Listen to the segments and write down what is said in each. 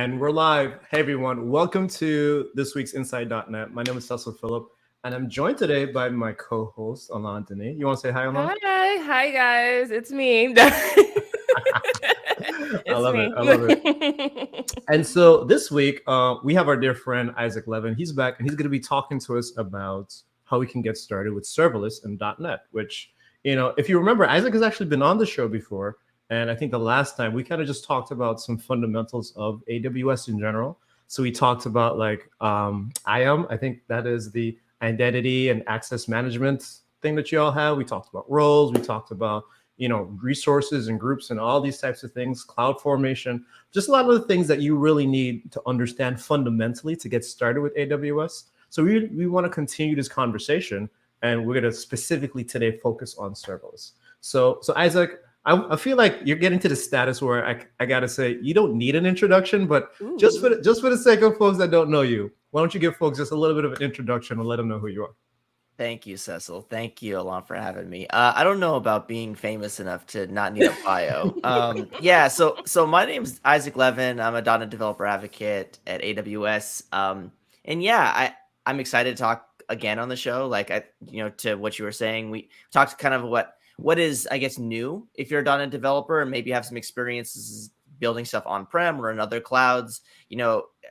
And we're live. Hey, everyone. Welcome to this week's Inside.net. My name is Cecil Phillip, and I'm joined today by my co-host, Elahn Danee. You want to say hi, Elahn? Hi guys, it's me. I It's love it. me. I love it. And so this week, we have our dear friend, Isaac Levin. He's back, and he's going to be talking to us about how we can get started with serverless and .NET, which, if you remember, Isaac has actually been on the show before. And I think the last time we kind of just talked about some fundamentals of AWS in general. So we talked about like IAM. I think that is the identity and access management thing that you all have. We talked about roles. We talked about resources and groups and all these types of things. Cloud formation, just a lot of the things that you really need to understand fundamentally to get started with AWS. So we want to continue this conversation, and we're going to specifically today focus on serverless. So Isaac, I feel like you're getting to the status where I gotta say you don't need an introduction, but just for the sake of folks that don't know you, why don't you give folks just a little bit of an introduction and let them know who you are? Thank you, Cecil. Thank you, Elahn, for having me. I don't know about being famous enough to not need a bio. So my name's Isaac Levin. I'm a .NET developer advocate at AWS. I'm excited to talk again on the show. To what you were saying, we talked kind of what is, I guess, new if you're a .NET developer and maybe have some experiences building stuff on-prem or in other clouds.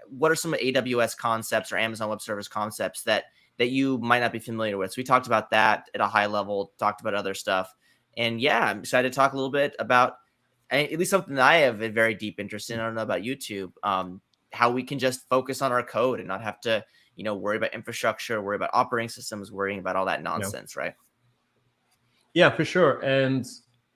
What are some AWS concepts or Amazon Web Service concepts that you might not be familiar with? So we talked about that at a high level, talked about other stuff. And I'm excited to talk a little bit about at least something that I have a very deep interest in. I don't know about YouTube, how we can just focus on our code and not have to, worry about infrastructure, worry about operating systems, worrying about all that nonsense, right? Yeah, for sure. And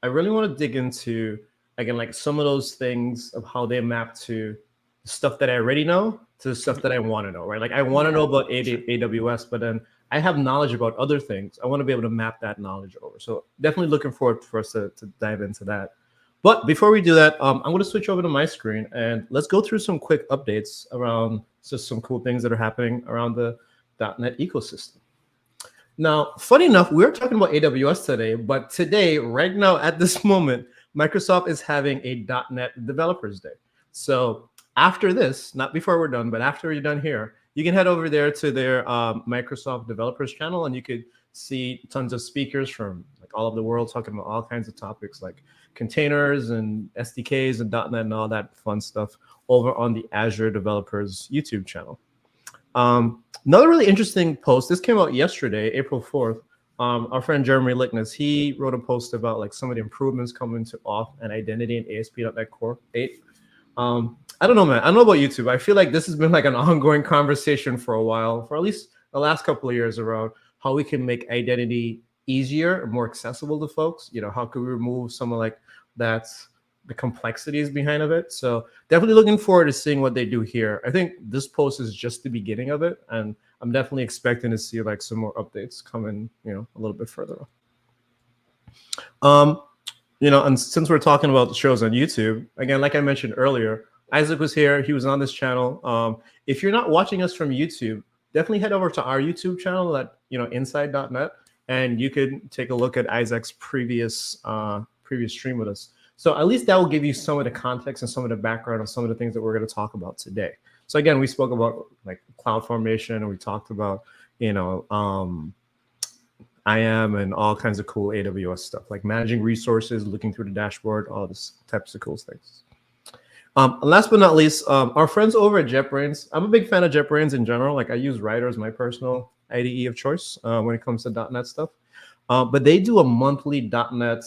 I really want to dig into, again, like some of those things of how they map to stuff that I already know to the stuff that I want to know, right? Like I want to know about AWS, but then I have knowledge about other things. I want to be able to map that knowledge over. So definitely looking forward for us to dive into that. But before we do that, I'm going to switch over to my screen and let's go through some quick updates around just some cool things that are happening around the .NET ecosystem. Now, funny enough, we're talking about AWS today, but today, right now, at this moment, Microsoft is having a .NET Developers Day. So after this, not before we're done, but after you're done here, you can head over there to their Microsoft Developers channel, and you could see tons of speakers from like all over the world talking about all kinds of topics like containers and SDKs and .NET and all that fun stuff over on the Azure Developers YouTube channel. Another really interesting post. This came out yesterday, April 4th. Our friend Jeremy Lickness, he wrote a post about like some of the improvements coming to auth and identity in ASP.NET Core 8. I don't know, man. I don't know about YouTube. I feel like this has been like an ongoing conversation for a while, for at least the last couple of years, around how we can make identity easier and more accessible to folks. How could we remove some of like the complexities behind of it. So definitely looking forward to seeing what they do here. I think this post is just the beginning of it, and I'm definitely expecting to see like some more updates coming, a little bit further on. And since we're talking about the shows on YouTube, again, like I mentioned earlier, Isaac was here. He was on this channel. If you're not watching us from YouTube, definitely head over to our YouTube channel at inside.net, and you could take a look at Isaac's previous stream with us. So at least that will give you some of the context and some of the background of some of the things that we're going to talk about today. So again, we spoke about like cloud formation, and we talked about, IAM and all kinds of cool AWS stuff, like managing resources, looking through the dashboard, all this types of cool things. Last but not least, our friends over at JetBrains. I'm a big fan of JetBrains in general. Like I use Writer as my personal IDE of choice when it comes to .NET stuff. But they do a monthly .NET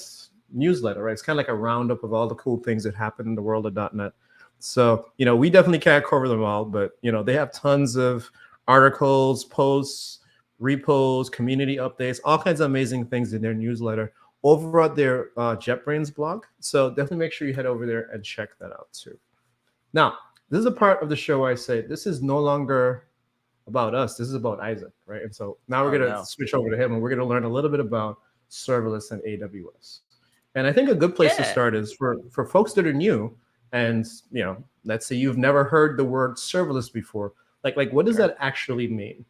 newsletter, right? It's kind of like a roundup of all the cool things that happen in the world of .NET. So, we definitely can't cover them all, but, they have tons of articles, posts, repos, community updates, all kinds of amazing things in their newsletter over at their JetBrains blog. So definitely make sure you head over there and check that out too. Now, this is a part of the show where I say this is no longer about us. This is about Isaac, right? And so now we're going to switch over to him, and we're going to learn a little bit about serverless and AWS. And I think a good place to start is for folks that are new, and let's say you've never heard the word serverless before. Like what does that actually mean?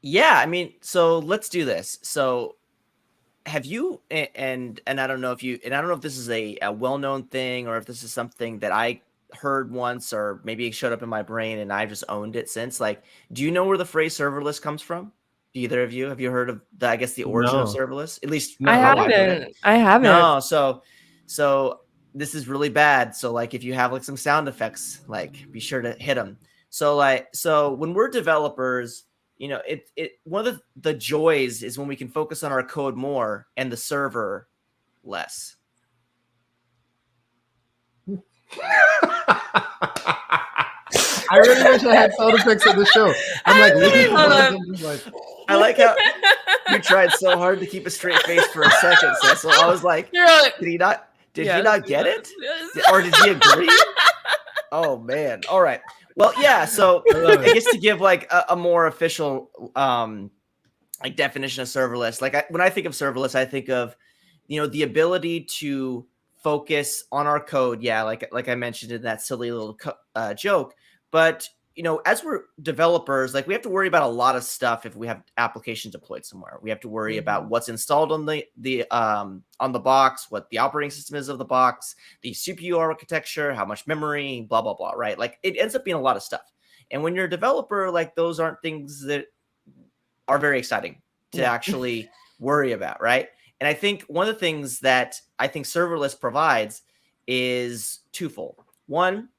Yeah, I mean, so let's do this. So have you, and I don't know if this is a well-known thing or if this is something that I heard once, or maybe it showed up in my brain and I've just owned it since. Like, do you know where the phrase serverless comes from? Either of you? Have you heard of the origin of No, serverless? At least I not for really. lack of it. haven't. I haven't. No, so this is really bad. So like if you have like some sound effects, like be sure to hit them. So when we're developers, one of the joys is when we can focus on our code more and the server less. I really wish I had sound effects on the show. I'm like looking Hold for on. them, just like, I like how you tried so hard to keep a straight face for a second, Cecil. I was like, You're like, did he not yes, get it? yes. Or did he agree? Oh man. All right. Well, yeah. So I love I it. guess to give like a more official like definition of serverless, like when I think of serverless, I think of the ability to focus on our code. Yeah, like I mentioned in that silly little joke. But as we're developers, like we have to worry about a lot of stuff if we have applications deployed somewhere. We have to worry about what's installed on the box, what the operating system is of the box, the CPU architecture, how much memory, blah blah blah. Right? Like it ends up being a lot of stuff. And when you're a developer, like those aren't things that are very exciting to actually worry about, right? And I think one of the things that I think serverless provides is twofold. One,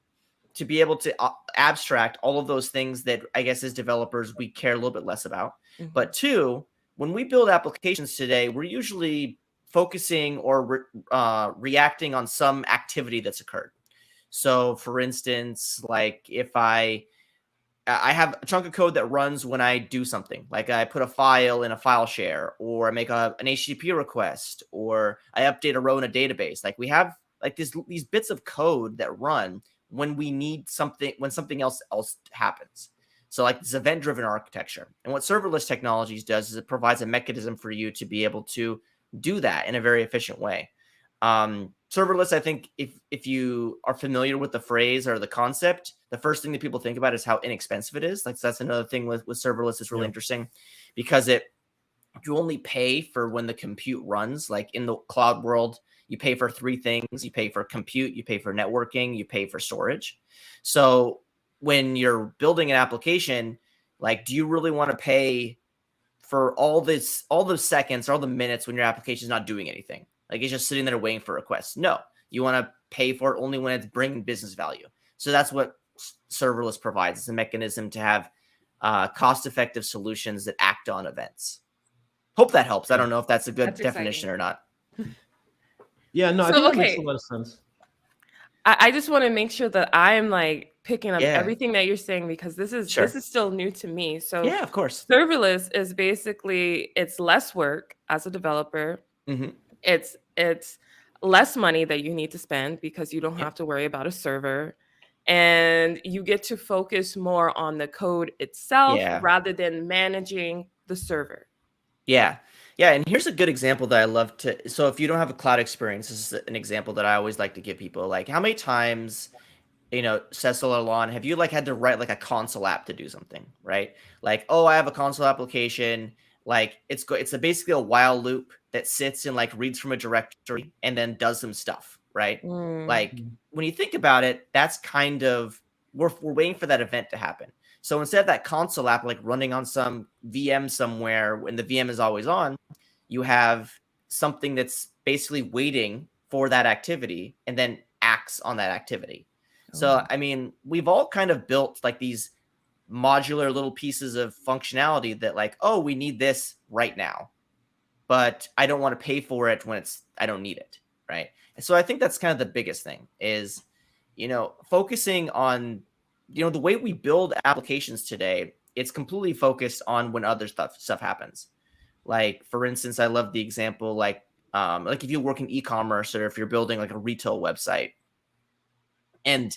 to be able to abstract all of those things that I guess as developers we care a little bit less about. But two, when we build applications today, we're usually focusing or reacting on some activity that's occurred. So for instance, like if I have a chunk of code that runs when I do something, like I put a file in a file share, or I make an HTTP request, or I update a row in a database. Like we have like these bits of code that run when we need something, when something else happens. So like this event-driven architecture. And what serverless technologies does is it provides a mechanism for you to be able to do that in a very efficient way. Serverless, I think if you are familiar with the phrase or the concept, the first thing that people think about is how inexpensive it is. Like so that's another thing with serverless that's really interesting, because you only pay for when the compute runs. Like in the cloud world, you pay for three things. You pay for compute, you pay for networking, you pay for storage. So when you're building an application, like, do you really want to pay for all those seconds, all the minutes when your application is not doing anything? Like it's just sitting there waiting for requests. No, you want to pay for it only when it's bringing business value. So that's what serverless provides. It's a mechanism to have cost-effective solutions that act on events. Hope that helps. I don't know if that's a good definition or not. Yeah, no, I think that makes a lot of sense. I just want to make sure that I'm like picking up Yeah. everything that you're saying, because this is still new to me. So yeah, of course. serverless is basically, it's less work as a developer. It's less money that you need to spend because you don't have to worry about a server, and you get to focus more on the code itself rather than managing the server. Yeah. And here's a good example that I love to. So if you don't have a cloud experience, this is an example that I always like to give people. Like, how many times, Cecil or Elahn, have you like had to write like a console app to do something, right? Like, oh, I have a console application. Like it's basically a while loop that sits and like reads from a directory and then does some stuff, right? Like when you think about it, that's kind of we're waiting for that event to happen. So instead of that console app like running on some VM somewhere when the VM is always on, you have something that's basically waiting for that activity and then acts on that activity. So I mean, we've all kind of built like these modular little pieces of functionality that like, oh, we need this right now, but I don't want to pay for it when I don't need it, right? And so I think that's kind of the biggest thing is, focusing on, the way we build applications today, it's completely focused on when other stuff happens. Like, for instance, I love the example, like if you work in e-commerce or if you're building like a retail website and,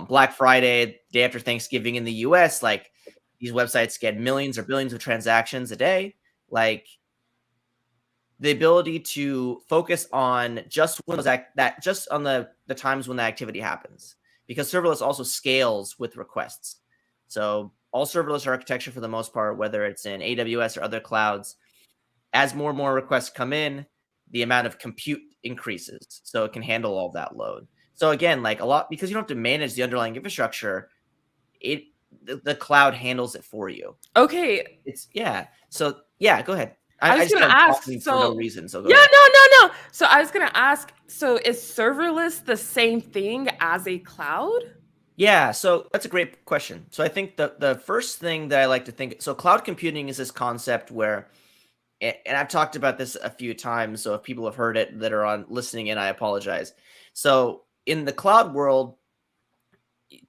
Black Friday, day after Thanksgiving in the US, like these websites get millions or billions of transactions a day. Like the ability to focus on just when just on the times when the activity happens, because serverless also scales with requests. So all serverless architecture for the most part, whether it's in AWS or other clouds, as more and more requests come in, the amount of compute increases so it can handle all that load. So again, like a lot, because you don't have to manage the underlying infrastructure, the cloud handles it for you. Okay. So yeah, go ahead. I was just gonna started ask, talking so for no reason. So go yeah, ahead. no. So I was gonna ask, so is serverless the same thing as a cloud? Yeah, so that's a great question. So I think the first thing that I like to think, so cloud computing is this concept where, and I've talked about this a few times, so if people have heard it that are on listening in, I apologize. So in the cloud world,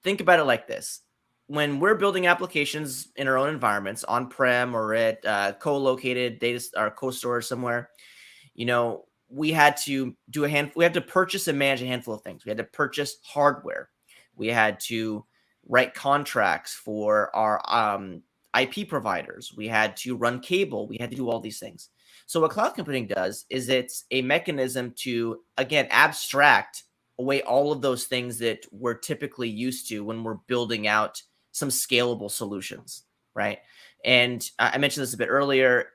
think about it like this. When we're building applications in our own environments, on-prem or at co-located data or co-storage somewhere, we had to we had to purchase and manage a handful of things. We had to purchase hardware. We had to write contracts for our IP providers. We had to run cable. We had to do all these things. So what cloud computing does is it's a mechanism to, again, abstract away all of those things that we're typically used to when we're building out some scalable solutions, right? And I mentioned this a bit earlier.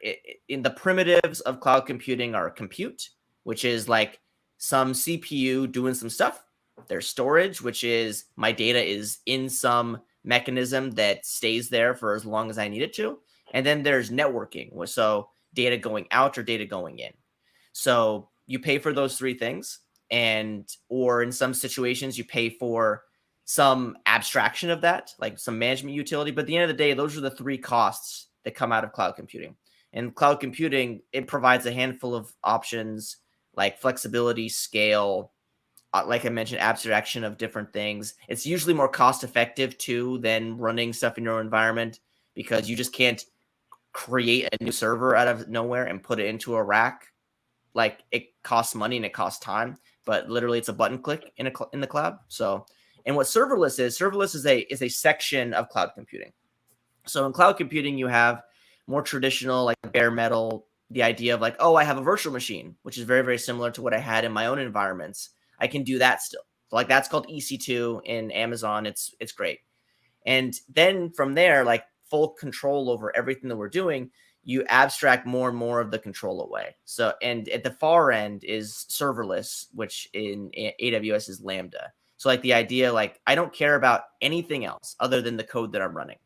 In the primitives of cloud computing are compute, which is like some CPU doing some stuff. There's storage, which is my data is in some mechanism that stays there for as long as I need it to. And then there's networking, so data going out or data going in. So you pay for those three things, or in some situations you pay for some abstraction of that, like some management utility. But at the end of the day, those are the three costs that come out of cloud computing. And cloud computing, it provides a handful of options like flexibility, scale, like I mentioned, abstraction of different things. It's usually more cost effective too than running stuff in your environment, because you just can't create a new server out of nowhere and put it into a rack. Like, it costs money and it costs time, but literally it's a button click in the cloud. So, and what serverless is a section of cloud computing. So in cloud computing, you have more traditional, like bare metal, the idea of like, oh, I have a virtual machine, which is very, very similar to what I had in my own environments. I can do that still. So like that's called EC2 in Amazon. It's great. And then from there, like full control over everything that we're doing, you abstract more and more of the control away. So, and at the far end is serverless, which in AWS is Lambda. So like the idea, like I don't care about anything else other than the code that I'm running.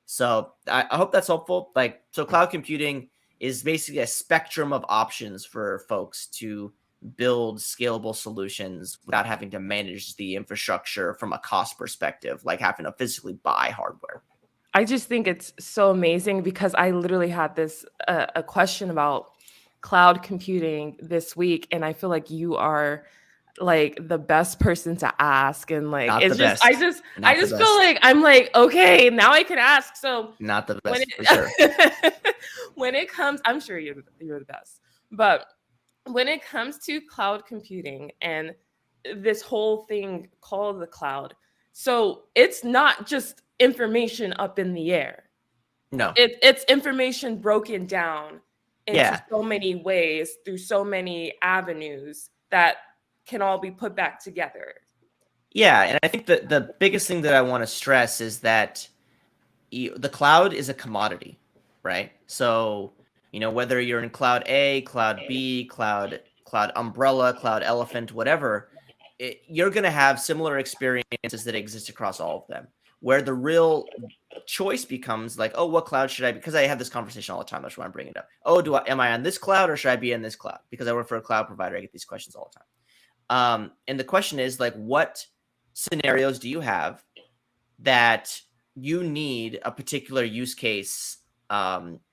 So I hope that's helpful. Like, so cloud computing is basically a spectrum of options for folks to build scalable solutions without having to manage the infrastructure from a cost perspective, like having to physically buy hardware. I just think it's so amazing, because I literally had this a question about cloud computing this week, and I feel like you are like the best person to ask. And like, Not it's the just, best. I just feel like I'm like, okay, now I can ask. So not the best for sure. When it comes, I'm sure you're the best, but when it comes to cloud computing and this whole thing called the cloud, so it's not just information up in the air. No, it's information broken down into so many ways through so many avenues that can all be put back together. Yeah, and I think that the biggest thing that I want to stress is that the cloud is a commodity, right? So, whether you're in cloud A, cloud B, cloud umbrella, cloud elephant, whatever, you're going to have similar experiences that exist across all of them. Where the real choice becomes like, oh, what cloud should I be? Because I have this conversation all the time. That's why I'm bringing it up. Oh, am I on this cloud or should I be in this cloud? Because I work for a cloud provider. I get these questions all the time. And the question is like, what scenarios do you have that you need a particular use case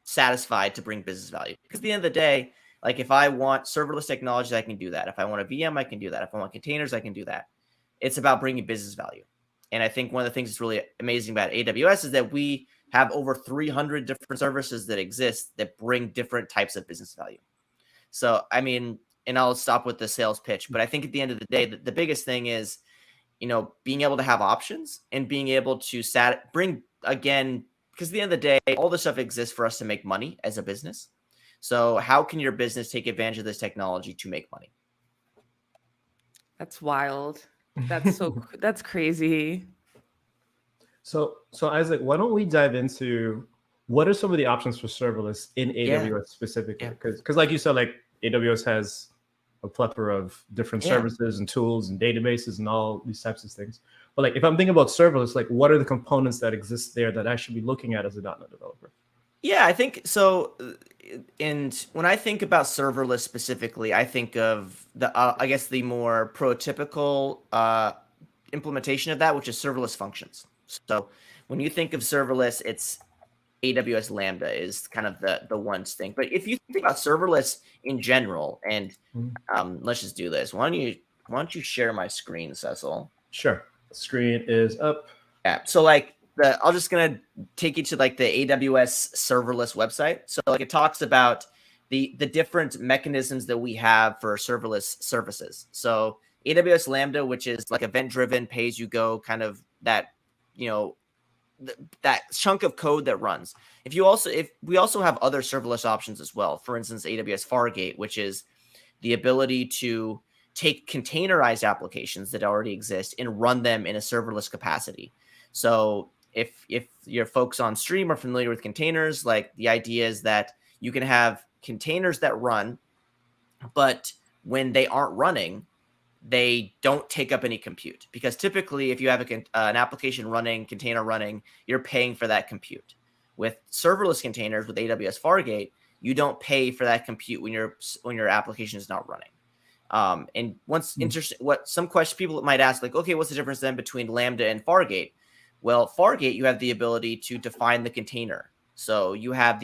satisfied to bring business value? Because at the end of the day, like if I want serverless technology, I can do that. If I want a VM, I can do that. If I want containers, I can do that. It's about bringing business value. And I think one of the things that's really amazing about AWS is that we have over 300 different services that exist that bring different types of business value. So, I mean, and I'll stop with the sales pitch, but I think at the end of the day, the biggest thing is, being able to have options and being able to bring, again, because at the end of the day, all this stuff exists for us to make money as a business. So how can your business take advantage of this technology to make money? That's wild. That's crazy. So Isaac, why don't we dive into what are some of the options for serverless in AWS specifically? Because like you said, like AWS has a plethora of different Yeah. services and tools and databases and all these types of things. But like, if I'm thinking about serverless, like, what are the components that exist there that I should be looking at as a .NET developer? Yeah, I think so. And when I think about serverless specifically, I think of I guess the more prototypical implementation of that, which is serverless functions. So when you think of serverless, it's AWS Lambda is kind of the one thing. But if you think about serverless in general, and let's just do this. Why don't you share my screen, Cecil? Sure. Screen is up. Yeah. So like I'm just gonna take you to like the AWS serverless website. So like it talks about the different mechanisms that we have for serverless services. So AWS Lambda, which is like event driven, pay as you go, kind of that, that chunk of code that runs. If we also have other serverless options as well. For instance, AWS Fargate, which is the ability to take containerized applications that already exist and run them in a serverless capacity. So if your folks on stream are familiar with containers, like the idea is that you can have containers that run, but when they aren't running, they don't take up any compute, because typically if you have an application running, container running, you're paying for that compute. With serverless containers with AWS Fargate, you don't pay for that compute when your application is not running. And interesting, what some questions people might ask, like, okay, what's the difference then between Lambda and Fargate? Well, Fargate, you have the ability to define the container, so you have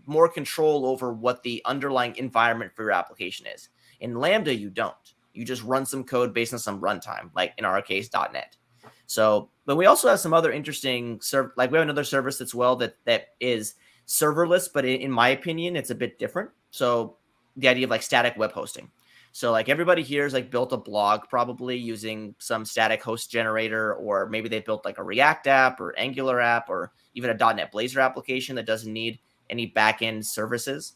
more control over what the underlying environment for your application is. In Lambda, you don't. You just run some code based on some runtime, like in our case, .NET. So, but we also have some other interesting like we have another service as well that is serverless, but in my opinion, it's a bit different. So the idea of like static web hosting. So like everybody here has like built a blog probably using some static host generator, or maybe they built like a React app or Angular app or even a .NET Blazor application that doesn't need any backend services.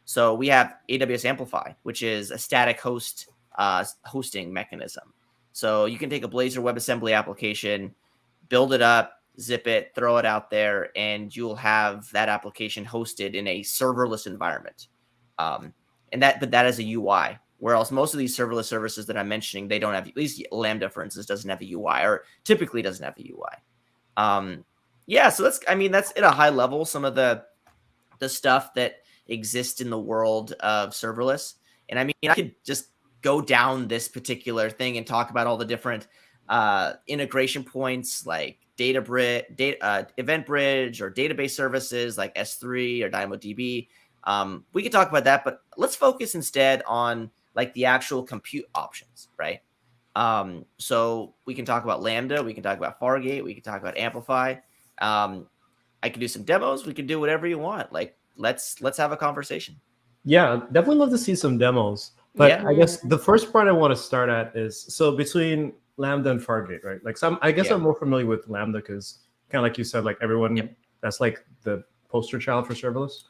So we have AWS Amplify, which is a static hosting mechanism. So you can take a Blazor WebAssembly application, build it up, zip it, throw it out there, and you'll have that application hosted in a serverless environment. But that is a UI. Whereas most of these serverless services that I'm mentioning, they don't have, at least Lambda, for instance, doesn't have a UI, or typically doesn't have a UI. So that's at a high level, some of the stuff that exists in the world of serverless. And I mean, I could just go down this particular thing and talk about all the different integration points like EventBridge or database services like S3 or DynamoDB. We could talk about that, but let's focus instead on like the actual compute options, right? So we can talk about Lambda, we can talk about Fargate, we can talk about Amplify. I can do some demos. We can do whatever you want. Like, let's have a conversation. Yeah, definitely love to see some demos. But I guess the first part I want to start at is, so between Lambda and Fargate, right? Like I'm more familiar with Lambda because kind of like you said, like everyone, that's like the poster child for serverless.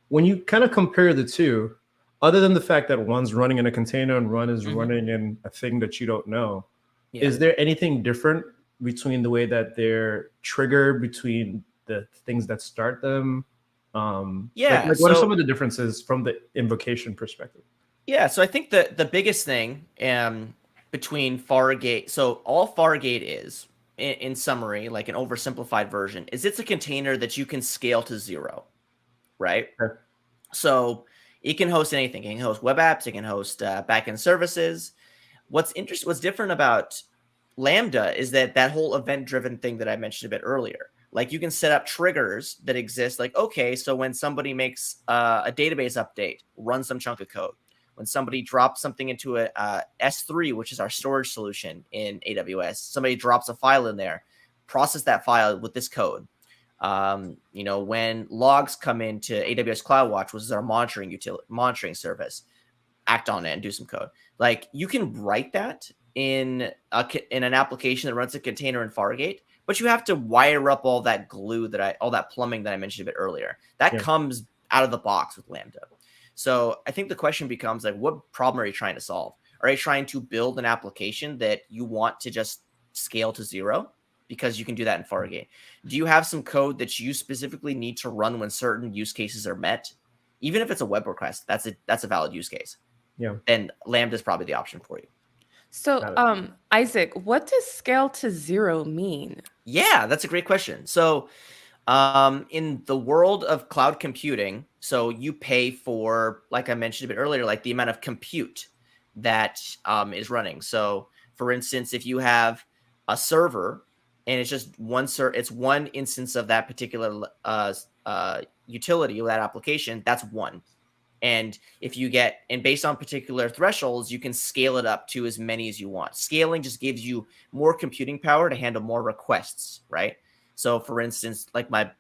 When you kind of compare the two, other than the fact that one's running in a container and one is running in a thing that you don't know, is there anything different between the way that they're triggered between the things that start them? What are some of the differences from the invocation perspective? Yeah, so I think the biggest thing between Fargate, so all Fargate is, in summary, like an oversimplified version, is it's a container that you can scale to 0, right? Okay. So it can host anything. It can host web apps. It can host backend services. What's different about Lambda is that whole event-driven thing that I mentioned a bit earlier. Like you can set up triggers that exist. Like, okay, so when somebody makes a database update, run some chunk of code. When somebody drops something into a S3, which is our storage solution in AWS, somebody drops a file in there, process that file with this code. When logs come into AWS CloudWatch, which is our monitoring service, act on it and do some code. Like you can write that in an application that runs a container in Fargate, but you have to wire up all that all that plumbing that I mentioned a bit earlier. That comes out of the box with Lambda. So I think the question becomes like, what problem are you trying to solve? Are you trying to build an application that you want to just scale to 0? Because you can do that in Fargate. Do you have some code that you specifically need to run when certain use cases are met? even if it's a web request, that's a valid use case. Yeah. Then Lambda is probably the option for you. So, Isaac, what does scale to zero mean? Yeah, that's a great question. So in the world of cloud computing, so you pay for, like I mentioned a bit earlier, like the amount of compute that is running. So for instance, if you have a server and it's just it's one instance of that particular utility or that application, that's one. And if you get, and based on particular thresholds, you can scale it up to as many as you want. Scaling just gives you more computing power to handle more requests, right? So for instance, like my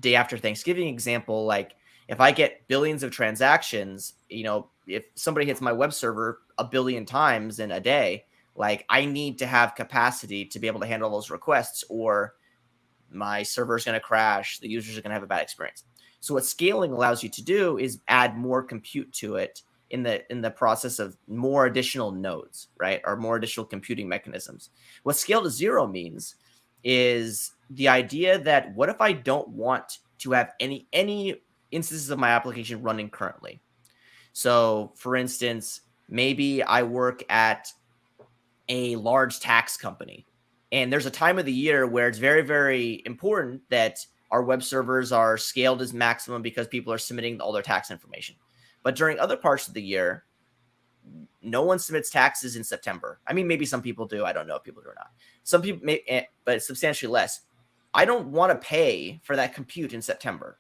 day after Thanksgiving example, like if I get billions of transactions, if somebody hits my web server a billion times in a day, like I need to have capacity to be able to handle those requests, or my server is going to crash. The users are going to have a bad experience. So what scaling allows you to do is add more compute to it in the process of more additional nodes, right? Or more additional computing mechanisms. What scale to zero means is the idea that what if I don't want to have any instances of my application running currently? So for instance, maybe I work at a large tax company, and there's a time of the year where it's very, very important that our web servers are scaled as maximum because people are submitting all their tax information. But during other parts of the year, no one submits taxes in September. I mean, maybe some people do. I don't know if people do or not. Some people may, but substantially less. I don't want to pay for that compute in September.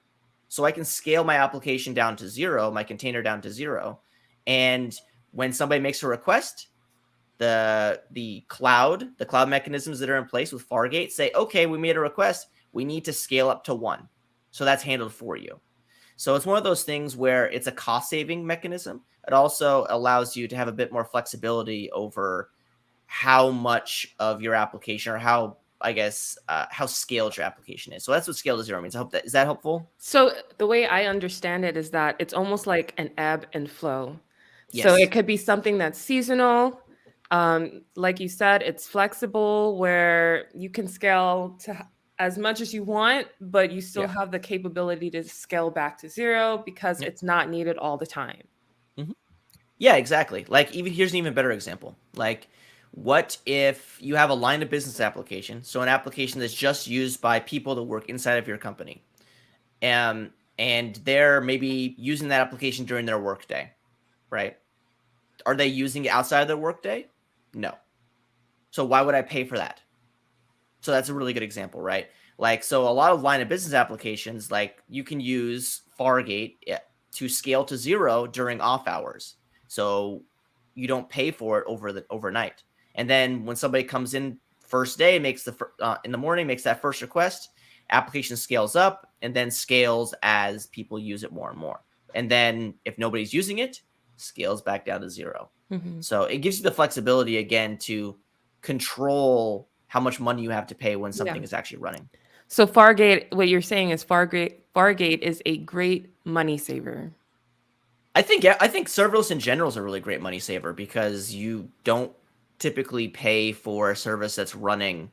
So I can scale my application down to zero, my container down to zero. And when somebody makes a request, the cloud mechanisms that are in place with Fargate say, okay, we made a request. We need to scale up to 1. So that's handled for you. So it's one of those things where it's a cost-saving mechanism. It also allows you to have a bit more flexibility over how much of your application, or how scaled your application is. So that's what scale to zero means. I hope is that helpful? So the way I understand it is that it's almost like an ebb and flow. Yes. So it could be something that's seasonal. Like you said, it's flexible where you can scale to as much as you want, but you still have the capability to scale back to zero because it's not needed all the time. Mm-hmm. Yeah, exactly. Like here's an even better example. Like, what if you have a line of business application? So an application that's just used by people that work inside of your company. And they're maybe using that application during their workday, right? Are they using it outside of their workday? No. So why would I pay for that? So that's a really good example, right? Like, so a lot of line of business applications, like you can use Fargate to scale to zero during off hours. So you don't pay for it overnight. And then when somebody comes in first day, makes in the morning, makes that first request, application scales up and then scales as people use it more and more. And then if nobody's using it, scales back down to zero. Mm-hmm. So it gives you the flexibility again to control how much money you have to pay when something is actually running. So Fargate, what you're saying is Fargate is a great money saver. I think serverless in general is a really great money saver because you don't typically pay for a service that's running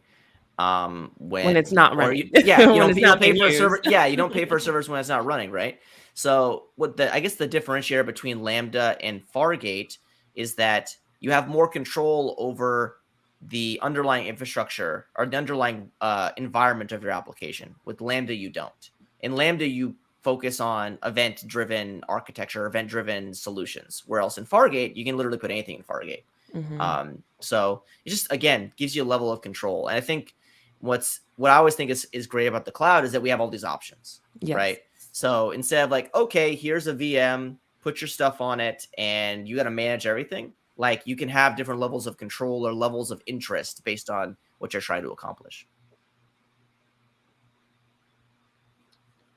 when it's not running. You don't pay for a server. Yeah, you don't pay for a service when it's not running, right? So I guess the differentiator between Lambda and Fargate is that you have more control over the underlying infrastructure or the underlying environment of your application. With Lambda, you don't. In Lambda, you focus on event-driven architecture, event-driven solutions. Where else in Fargate, you can literally put anything in Fargate. Mm-hmm. So it just, again, gives you a level of control. And I think what I always think is great about the cloud is that we have all these options, right? So instead of like, okay, here's a VM, put your stuff on it, and you got to manage everything. Like you can have different levels of control or levels of interest based on what you're trying to accomplish.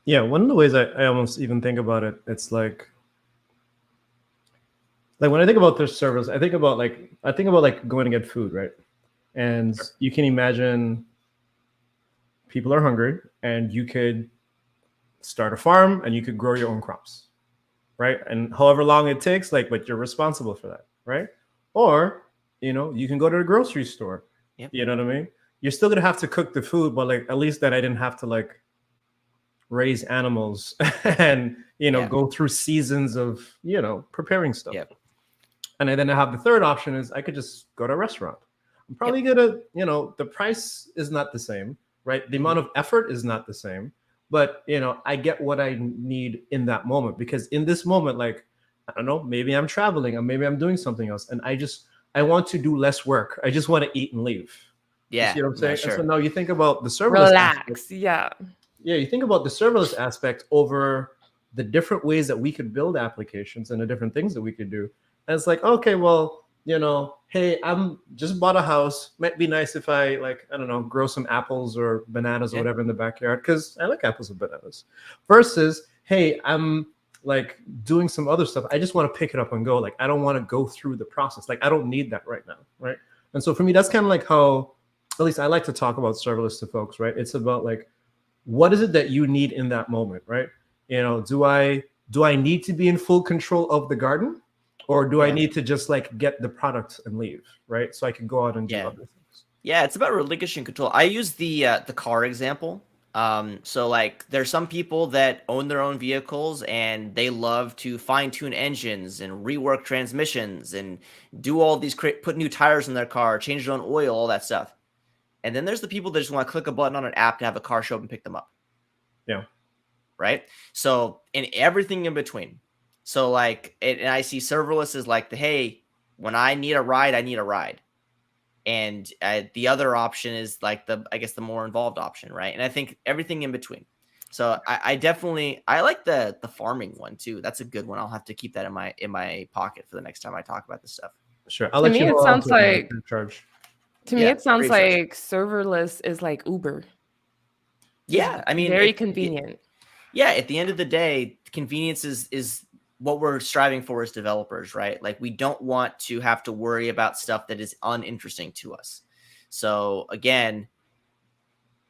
Yeah, one of the ways I almost even think about it, it's like when I think about the servers, I think about like going to get food, right? And you can imagine people are hungry, and you could start a farm and you could grow your own crops, right? And however long it takes, but you're responsible for that, right? Or, you can go to the grocery store. Yep. You know what I mean? You're still gonna have to cook the food, but at least then I didn't have to raise animals and, go through seasons of, preparing stuff. Yep. And then I have the third option is I could just go to a restaurant. I'm probably gonna, the price is not the same, right? The amount of effort is not the same, but I get what I need in that moment, because in this moment, like, I don't know, maybe I'm traveling or maybe I'm doing something else, and I want to do less work. I just want to eat and leave. Yeah. You see what I'm saying? No, sure. And so now you think about the serverless Relax. aspect. Yeah, you think about the serverless aspect over the different ways that we could build applications and the different things that we could do. And it's like, okay, well, hey, I'm just bought a house. Might be nice if I, like, I don't know, grow some apples or bananas or whatever in the backyard, because I like apples and bananas. Versus, hey, I'm like doing some other stuff. I just want to pick it up and go. Like, I don't want to go through the process. Like, I don't need that right now, right? And so for me, that's kind of like how, at least I like to talk about serverless to folks, right? It's about like, what is it that you need in that moment, right? Do I need to be in full control of the garden? Or do I need to just like get the product and leave, right? So I can go out and do other things. Yeah, it's about relinquishing control. I use the car example. So like there's some people that own their own vehicles and they love to fine tune engines and rework transmissions and do all these, put new tires in their car, change their own oil, all that stuff. And then there's the people that just want to click a button on an app to have a car show up and pick them up. Yeah. Right. So in everything in between. So like, and I see serverless as like hey, when I need a ride, I need a ride. And the other option is like I guess the more involved option, right? And I think everything in between. So I like the farming one too. That's a good one. I'll have to keep that in my pocket for the next time I talk about this stuff. Sure. To me, it sounds like serverless is like Uber. Yeah, I mean, very convenient. Yeah, at the end of the day, convenience is what we're striving for as developers, right? Like we don't want to have to worry about stuff that is uninteresting to us. So again,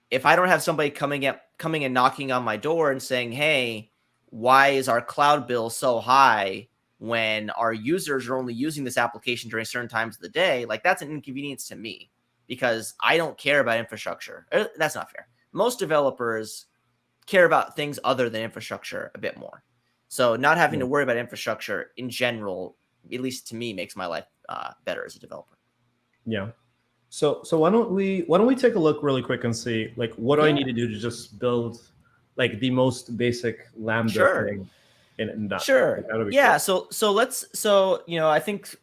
if I don't have somebody coming and knocking on my door and saying, hey, why is our cloud bill so high when our users are only using this application during certain times of the day? Like that's an inconvenience to me because I don't care about infrastructure. That's not fair. Most developers care about things other than infrastructure a bit more. So not having to worry about infrastructure in general, at least to me, makes my life better as a developer. Yeah. So why don't we take a look really quick and see like what do I need to do to just build like the most basic Lambda thing in that? Sure. Like, yeah. Cool. So I think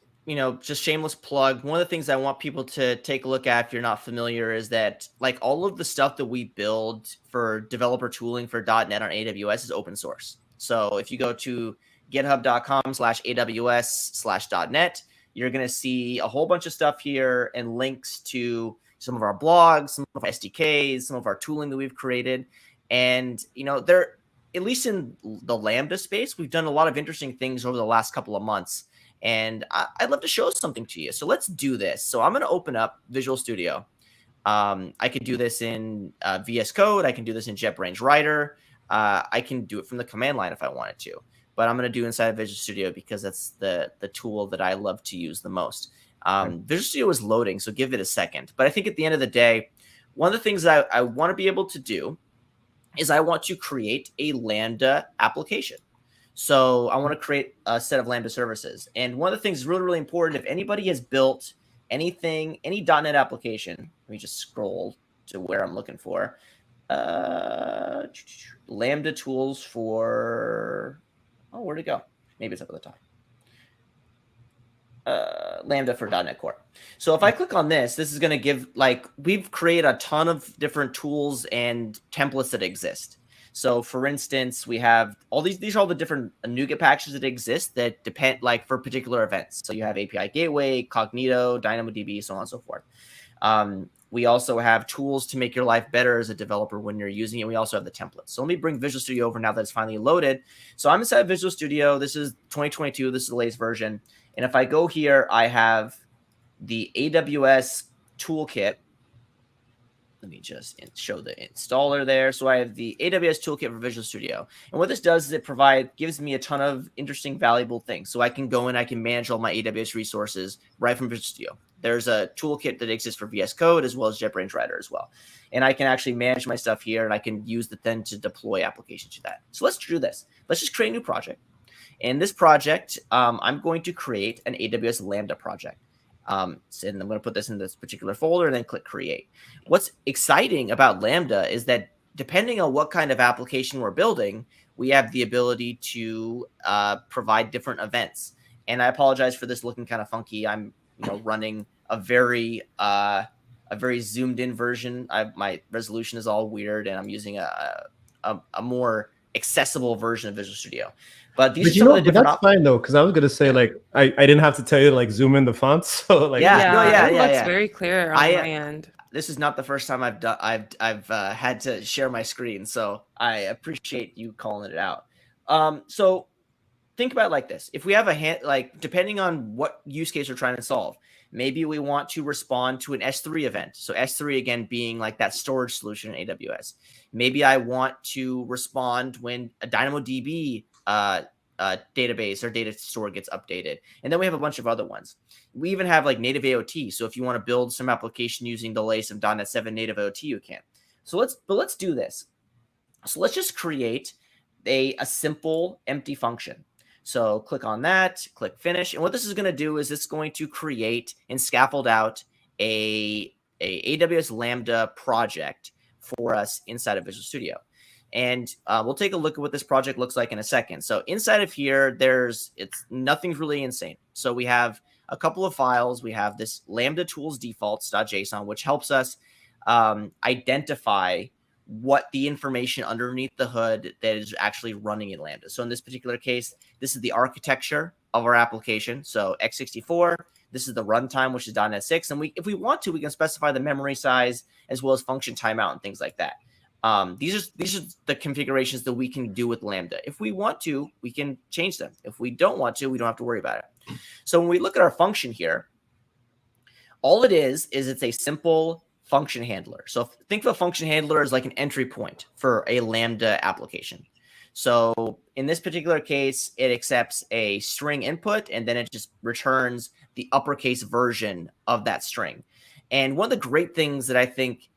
just shameless plug. One of the things I want people to take a look at if you're not familiar is that like all of the stuff that we build for developer tooling for .NET on AWS is open source. So if you go to github.com/AWS/.NET, you're going to see a whole bunch of stuff here and links to some of our blogs, some of our SDKs, some of our tooling that we've created. And, they're, at least in the Lambda space, we've done a lot of interesting things over the last couple of months. And I'd love to show something to you. So let's do this. So I'm going to open up Visual Studio. I could do this in VS Code. I can do this in JetBrains Writer. I can do it from the command line if I wanted to, but I'm going to do inside of Visual Studio because that's the tool that I love to use the most. Visual Studio is loading, so give it a second. But I think at the end of the day, one of the things that I want to be able to do is I want to create a Lambda application. So I want to create a set of Lambda services. And one of the things is really, really important. If anybody has built anything, any .NET application, let me just scroll to where I'm looking for. Lambda tools for, where'd it go? Maybe it's up at the top. Lambda for .NET Core. So if I click on this is going to give, like, we've created a ton of different tools and templates that exist. So for instance, we have all these are all the different NuGet packages that exist that depend like for particular events. So you have API Gateway, Cognito, DynamoDB, so on and so forth. We also have tools to make your life better as a developer when you're using it. We also have the templates. So let me bring Visual Studio over now that it's finally loaded. So I'm inside Visual Studio. This is 2022. This is the latest version. And if I go here, I have the AWS toolkit. let me just show the installer there. So I have the AWS toolkit for Visual Studio. And what this does is it gives me a ton of interesting, valuable things. So I can go in, I can manage all my AWS resources right from Visual Studio. There's a toolkit that exists for VS Code as well as JetBrains Writer as well. And I can actually manage my stuff here, and I can use the then to deploy applications to that. So let's do this. Let's just create a new project. In this project, I'm going to create an AWS Lambda project. And I'm going to put this in this particular folder and then click create. What's exciting about Lambda is that depending on what kind of application we're building, we have the ability to provide different events. And I apologize for this looking kind of funky. I'm running a very zoomed in version. My resolution is all weird, and I'm using a more accessible version of Visual Studio. But these are some of the different. That's fine though, because I was gonna say I didn't have to tell you to zoom in the fonts. So it looks very clear on my end. This is not the first time I've had to share my screen, so I appreciate you calling it out. So think about it like this: if we have depending on what use case we're trying to solve, maybe we want to respond to an S3 event. So S3 again being that storage solution in AWS. Maybe I want to respond when a DynamoDB database or data store gets updated. And then we have a bunch of other ones. We even have native AOT. So if you want to build some application using the latest of .NET 7 native AOT, you can. So let's do this. So let's just create a simple empty function. So click on that, click finish. And what this is going to do is it's going to create and scaffold out a AWS Lambda project for us inside of Visual Studio. And we'll take a look at what this project looks like in a second. So inside of here, nothing's really insane. So we have a couple of files. We have this Lambda tools defaults.json, which helps us identify what the information underneath the hood that is actually running in Lambda. So in this particular case, this is the architecture of our application. So x64, this is the runtime, which is .NET 6. And if we want to, we can specify the memory size as well as function timeout and things like that. These are the configurations that we can do with Lambda. If we want to, we can change them. If we don't want to, we don't have to worry about it. So when we look at our function here, all it is it's a simple function handler. So think of a function handler as an entry point for a Lambda application. So in this particular case, it accepts a string input, and then it just returns the uppercase version of that string. And one of the great things that I think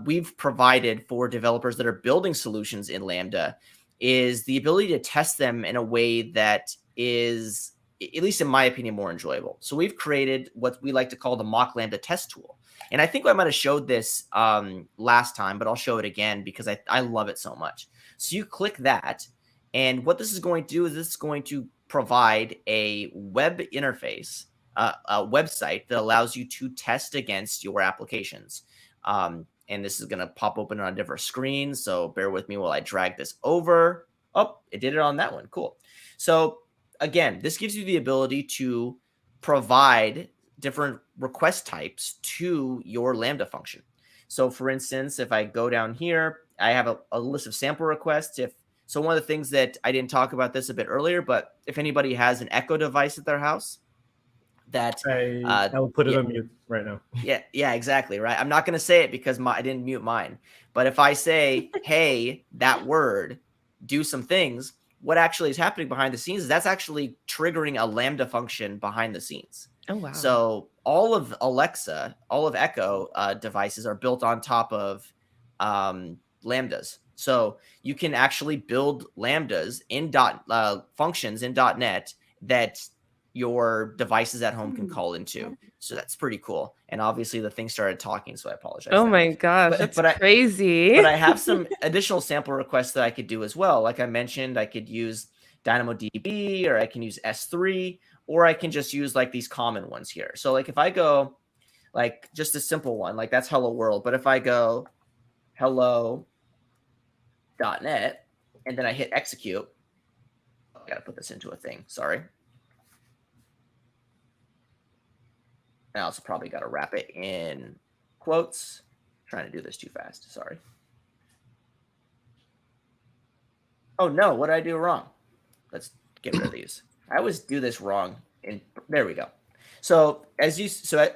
we've provided for developers that are building solutions in Lambda is the ability to test them in a way that is, at least in my opinion, more enjoyable. So we've created what we like to call the mock Lambda test tool. And I think I might have showed this last time, but I'll show it again because I love it so much. So you click that, and what this is going to do is this is going to provide a web interface, a website that allows you to test against your applications. And this is going to pop open on a different screen. So bear with me while I drag this over. Oh, it did it on that one. Cool. So again, this gives you the ability to provide different request types to your Lambda function. So for instance, if I go down here, I have a list of sample requests. So one of the things that I didn't talk about this a bit earlier, but if anybody has an Echo device at their house, that I will put it on mute right now. Yeah, exactly. Right. I'm not going to say it because I didn't mute mine. But if I say, hey, that word, do some things, what actually is happening behind the scenes is that's actually triggering a Lambda function behind the scenes. Oh, wow. So all of Alexa, all of Echo devices are built on top of Lambdas. So you can actually build Lambdas in functions in .NET that your devices at home can call into. So that's pretty cool. And obviously the thing started talking, so I apologize. Oh my gosh, that's crazy. But I have some additional sample requests that I could do as well. Like I mentioned, I could use DynamoDB, or I can use S3, or I can just use these common ones here. So if I go just a simple one, that's hello world. But if I go hello.net and then I hit execute, I got to put this into a thing. Sorry. I also probably got to wrap it in quotes. Trying to do this too fast. Sorry. Oh no, what did I do wrong? Let's get rid of these. I always do this wrong. And there we go. So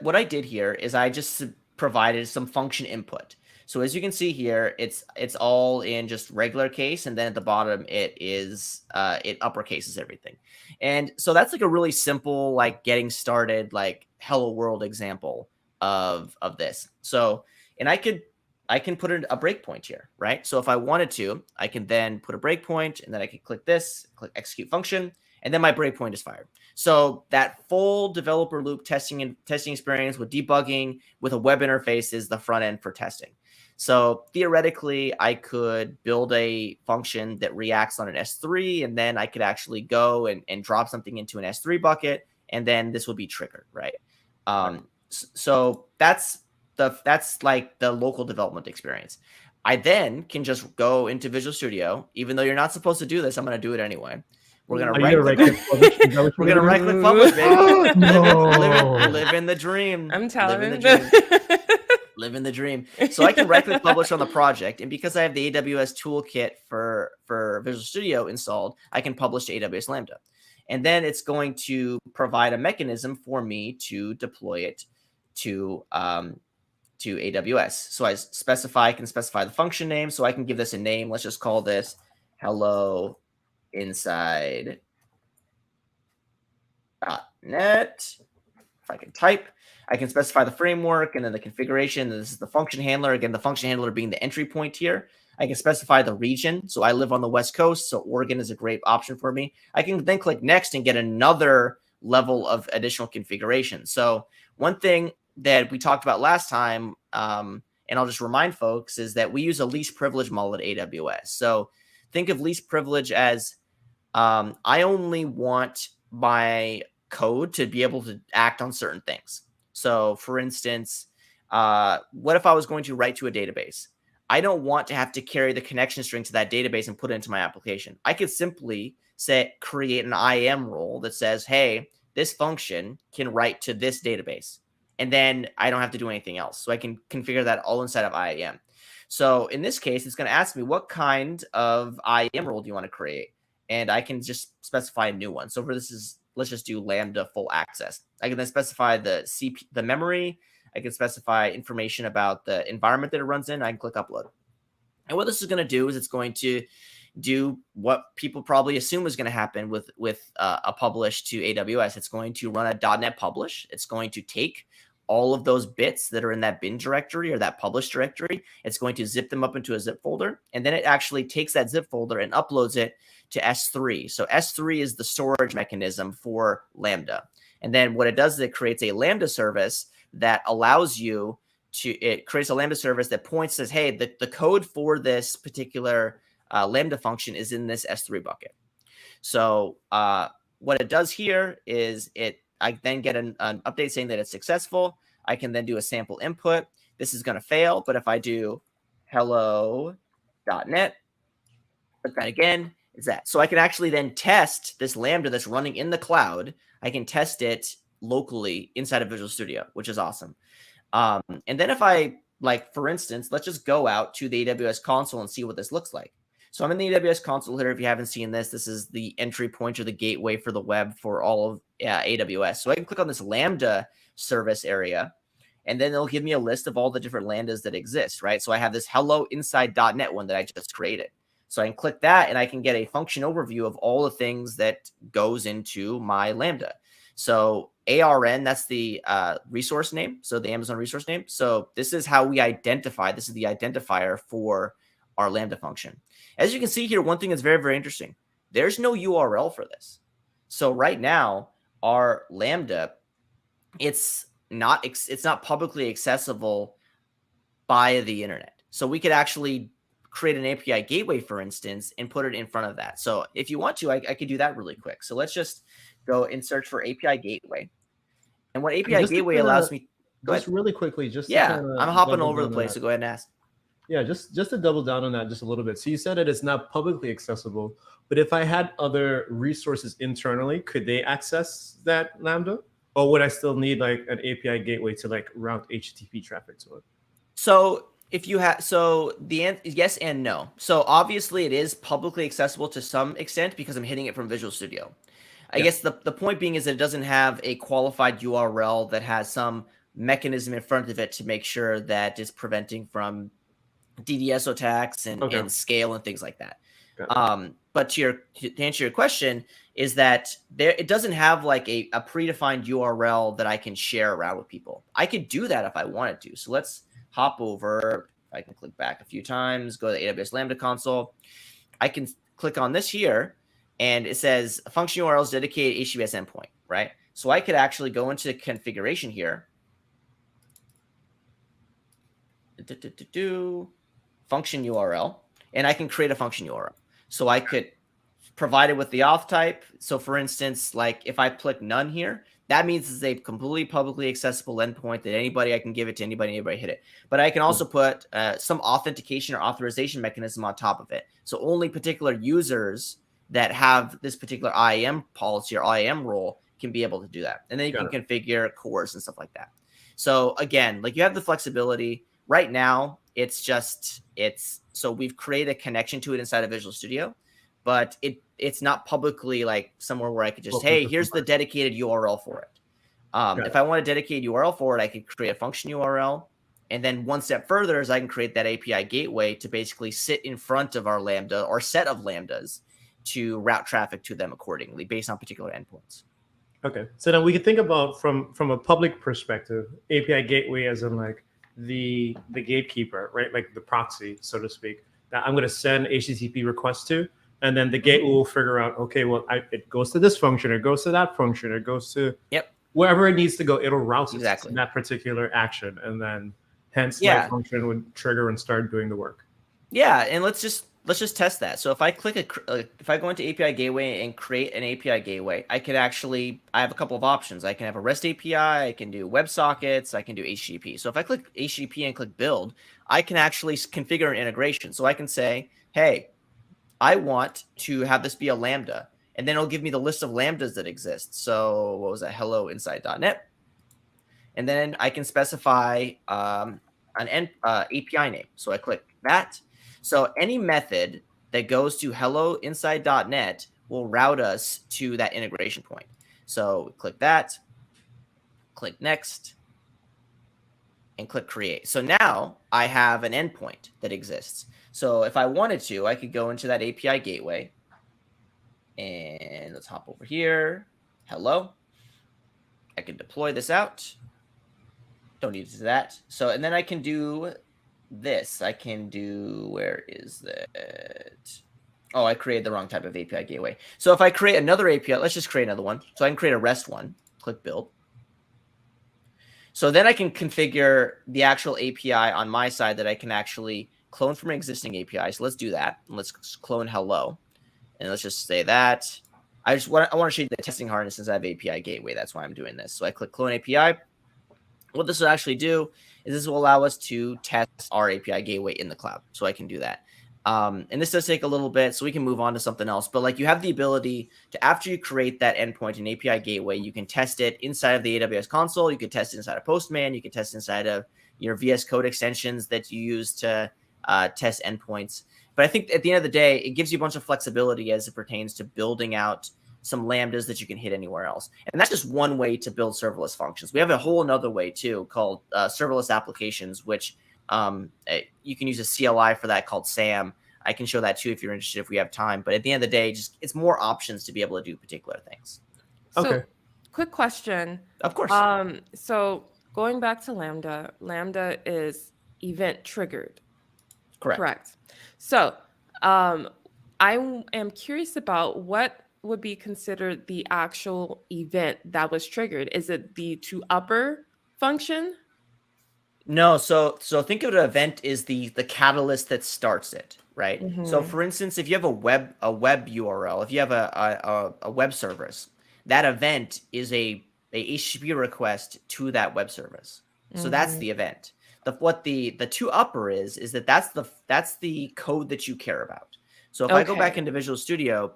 what I did here is I just provided some function input. So as you can see here, it's all in just regular case, and then at the bottom it uppercases everything. And so that's like a really simple, like getting started, like hello world example of this. So, and I can put a breakpoint here, right? So if I wanted to, I can then put a breakpoint, and then I can click this, click execute function, and then my breakpoint is fired. So that full developer loop testing experience with debugging with a web interface is the front end for testing. So theoretically, I could build a function that reacts on an S3, and then I could actually go and drop something into an S3 bucket, and then this will be triggered, right? So that's like the local development experience. I then can just go into Visual Studio. Even though you're not supposed to do this, I'm going to do it anyway. We're going to right click publish, baby. Live in the dream. I'm telling you. Live in the dream. So I can right click publish on the project. And because I have the AWS toolkit for Visual Studio installed, I can publish to AWS Lambda. And then it's going to provide a mechanism for me to deploy it to AWS. So I can specify the function name. So I can give this a name. Let's just call this hello inside .NET. If I can type, I can specify the framework and then the configuration. This is the function handler. Again, the function handler being the entry point here. I can specify the region. So I live on the West Coast, so Oregon is a great option for me. I can then click next and get another level of additional configuration. So one thing that we talked about last time, and I'll just remind folks, is that we use a least privilege model at AWS. So think of least privilege as I only want my code to be able to act on certain things. So for instance, what if I was going to write to a database? I don't want to have to carry the connection string to that database and put it into my application. I could simply create an IAM role that says, hey, this function can write to this database. And then I don't have to do anything else. So I can configure that all inside of IAM. So in this case, it's going to ask me what kind of IAM role do you want to create? And I can just specify a new one. So for this let's just do Lambda full access. I can then specify the memory. I can specify information about the environment that it runs in. I can click upload. And what this is going to do is it's going to do what people probably assume is going to happen with a publish to AWS. It's going to run a .NET publish. It's going to take all of those bits that are in that bin directory or that publish directory. It's going to zip them up into a zip folder. And then it actually takes that zip folder and uploads it to S3. So S3 is the storage mechanism for Lambda. And then what it does is it creates a Lambda service that allows you to, it creates a Lambda service that says, hey, the code for this particular Lambda function is in this S3 bucket. So what it does here is I then get an update saying that it's successful. I can then do a sample input. This is going to fail, but if I do hello.net, click that again, is that. So I can actually then test this Lambda that's running in the cloud. I can test it locally inside of Visual Studio, which is awesome. And then if I, like, for instance, let's just go out to the AWS console and see what this looks like. So I'm in the AWS console here. If you haven't seen this, this is the entry point or the gateway for the web for all of AWS. So I can click on this Lambda service area, and then it'll give me a list of all the different Lambdas that exist, right? So I have this hello inside .NET one that I just created. So I can click that, and I can get a function overview of all the things that goes into my Lambda. So ARN, that's the resource name, so the Amazon resource name. So this is how we identify. This is the identifier for our Lambda function. As you can see here, one thing that's very, very interesting. There's no URL for this. So right now, our Lambda, it's not publicly accessible by the internet. So we could actually create an API gateway, for instance, and put it in front of that. So if you want to, I could do that really quick. So let's just go and search for API gateway. And what API gateway allows me, just really quickly, I'm hopping over the place, so go ahead and ask. Yeah, just to double down on that just a little bit. So you said that it's not publicly accessible, but if I had other resources internally, could they access that Lambda? Or would I still need like an API gateway to like route HTTP traffic to it? So if you have, yes and no. So obviously it is publicly accessible to some extent because I'm hitting it from Visual Studio. I guess the point being is that it doesn't have a qualified URL that has some mechanism in front of it to make sure that it's preventing from DDoS attacks and scale and things like that. But to answer your question is that it doesn't have like a predefined URL that I can share around with people. I could do that if I wanted to. So let's hop over. I can click back a few times, go to the AWS Lambda console. I can click on this here, and it says function URLs dedicated HTTPS endpoint, right? So I could actually go into configuration here. Function URL, and I can create a function URL. So I could provide it with the auth type. So for instance, like if I click none here, that means it's a completely publicly accessible endpoint that I can give it to anybody hit it. But I can also put some authentication or authorization mechanism on top of it. So only particular users that have this particular IAM policy or IAM role can be able to do that. And then you can configure cores and stuff like that. So again, like you have the flexibility. Right now, so we've created a connection to it inside of Visual Studio, but it's not publicly like somewhere where I could just, hey, here's the dedicated URL for it. If I want a dedicated URL for it, I could create a function URL. And then one step further is I can create that API gateway to basically sit in front of our Lambda or set of Lambdas to route traffic to them accordingly based on particular endpoints. Okay. So then we can think about from a public perspective, API gateway as in like the gatekeeper, right? Like the proxy, so to speak, that I'm going to send HTTP requests to. And then the gateway will figure out, okay, well, it goes to this function, it goes to that function, it goes to wherever it needs to go, it'll route it to that particular action. And then hence my function would trigger and start doing the work. Yeah, and let's just test that. So if I if I go into API Gateway and create an API Gateway, I have a couple of options. I can have a REST API, I can do WebSockets, I can do HTTP. So if I click HTTP and click build, I can actually configure an integration. So I can say, hey, I want to have this be a Lambda, and then it'll give me the list of Lambdas that exist. So what was that? Hello inside.net. And then I can specify an API name. So I click that. So any method that goes to hello inside.net will route us to that integration point. So click that, click next, and click create. So now I have an endpoint that exists. So if I wanted to, I could go into that API gateway and let's hop over here. Hello. I can deploy this out. Don't need to do that. So, and then I can do this. I can do, where is that? Oh, I created the wrong type of API gateway. So if I create another API, let's just create another one. So I can create a REST one, click build. So then I can configure the actual API on my side that I can actually clone from an existing API. So let's do that. And let's clone hello. And let's just say that. I want to show you the testing harness since I have API gateway. That's why I'm doing this. So I click clone API. What this will actually do is this will allow us to test our API gateway in the cloud. So I can do that. And this does take a little bit, so we can move on to something else. But like you have the ability to, after you create that endpoint in API gateway, you can test it inside of the AWS console. You can test it inside of Postman. You can test inside of your VS Code extensions that you use to test endpoints. But I think at the end of the day, it gives you a bunch of flexibility as it pertains to building out some Lambdas that you can hit anywhere else. And that's just one way to build serverless functions. We have a whole another way too called serverless applications, which you can use a CLI for that called SAM. I can show that too if you're interested, if we have time. But at the end of the day, just it's more options to be able to do particular things. So, quick question. Of course. So going back to Lambda, Lambda is event triggered. Correct. So I am curious about what would be considered the actual event that was triggered. Is it the to-upper function? No, so think of an event is the catalyst that starts it, right? Mm-hmm. So for instance, if you have a web URL, if you have a web service, that event is a HTTP request to that web service. So that's the event. What the to-upper is that's the code that you care about. So if I go back into Visual Studio,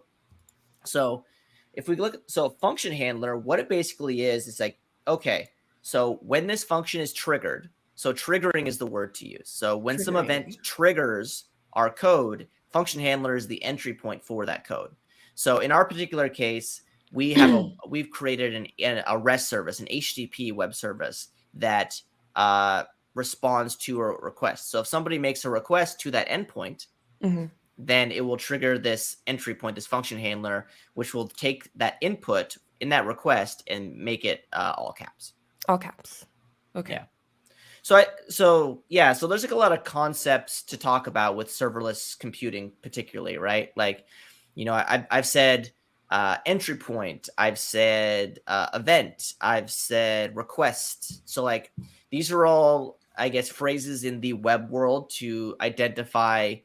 so if we look, so function handler, what it basically is, it's like, okay, so when this function is triggered, so triggering is the word to use. So when some event triggers our code, function handler is the entry point for that code. So in our particular case, we've created a REST service, an HTTP web service that responds to a request. So if somebody makes a request to that endpoint, then it will trigger this entry point, this function handler, which will take that input in that request and make it all caps. All caps. Okay. Yeah. So there's like a lot of concepts to talk about with serverless computing, particularly, right? Like, I've said entry point, I've said event, I've said request. So like these are all, I guess, phrases in the web world to identify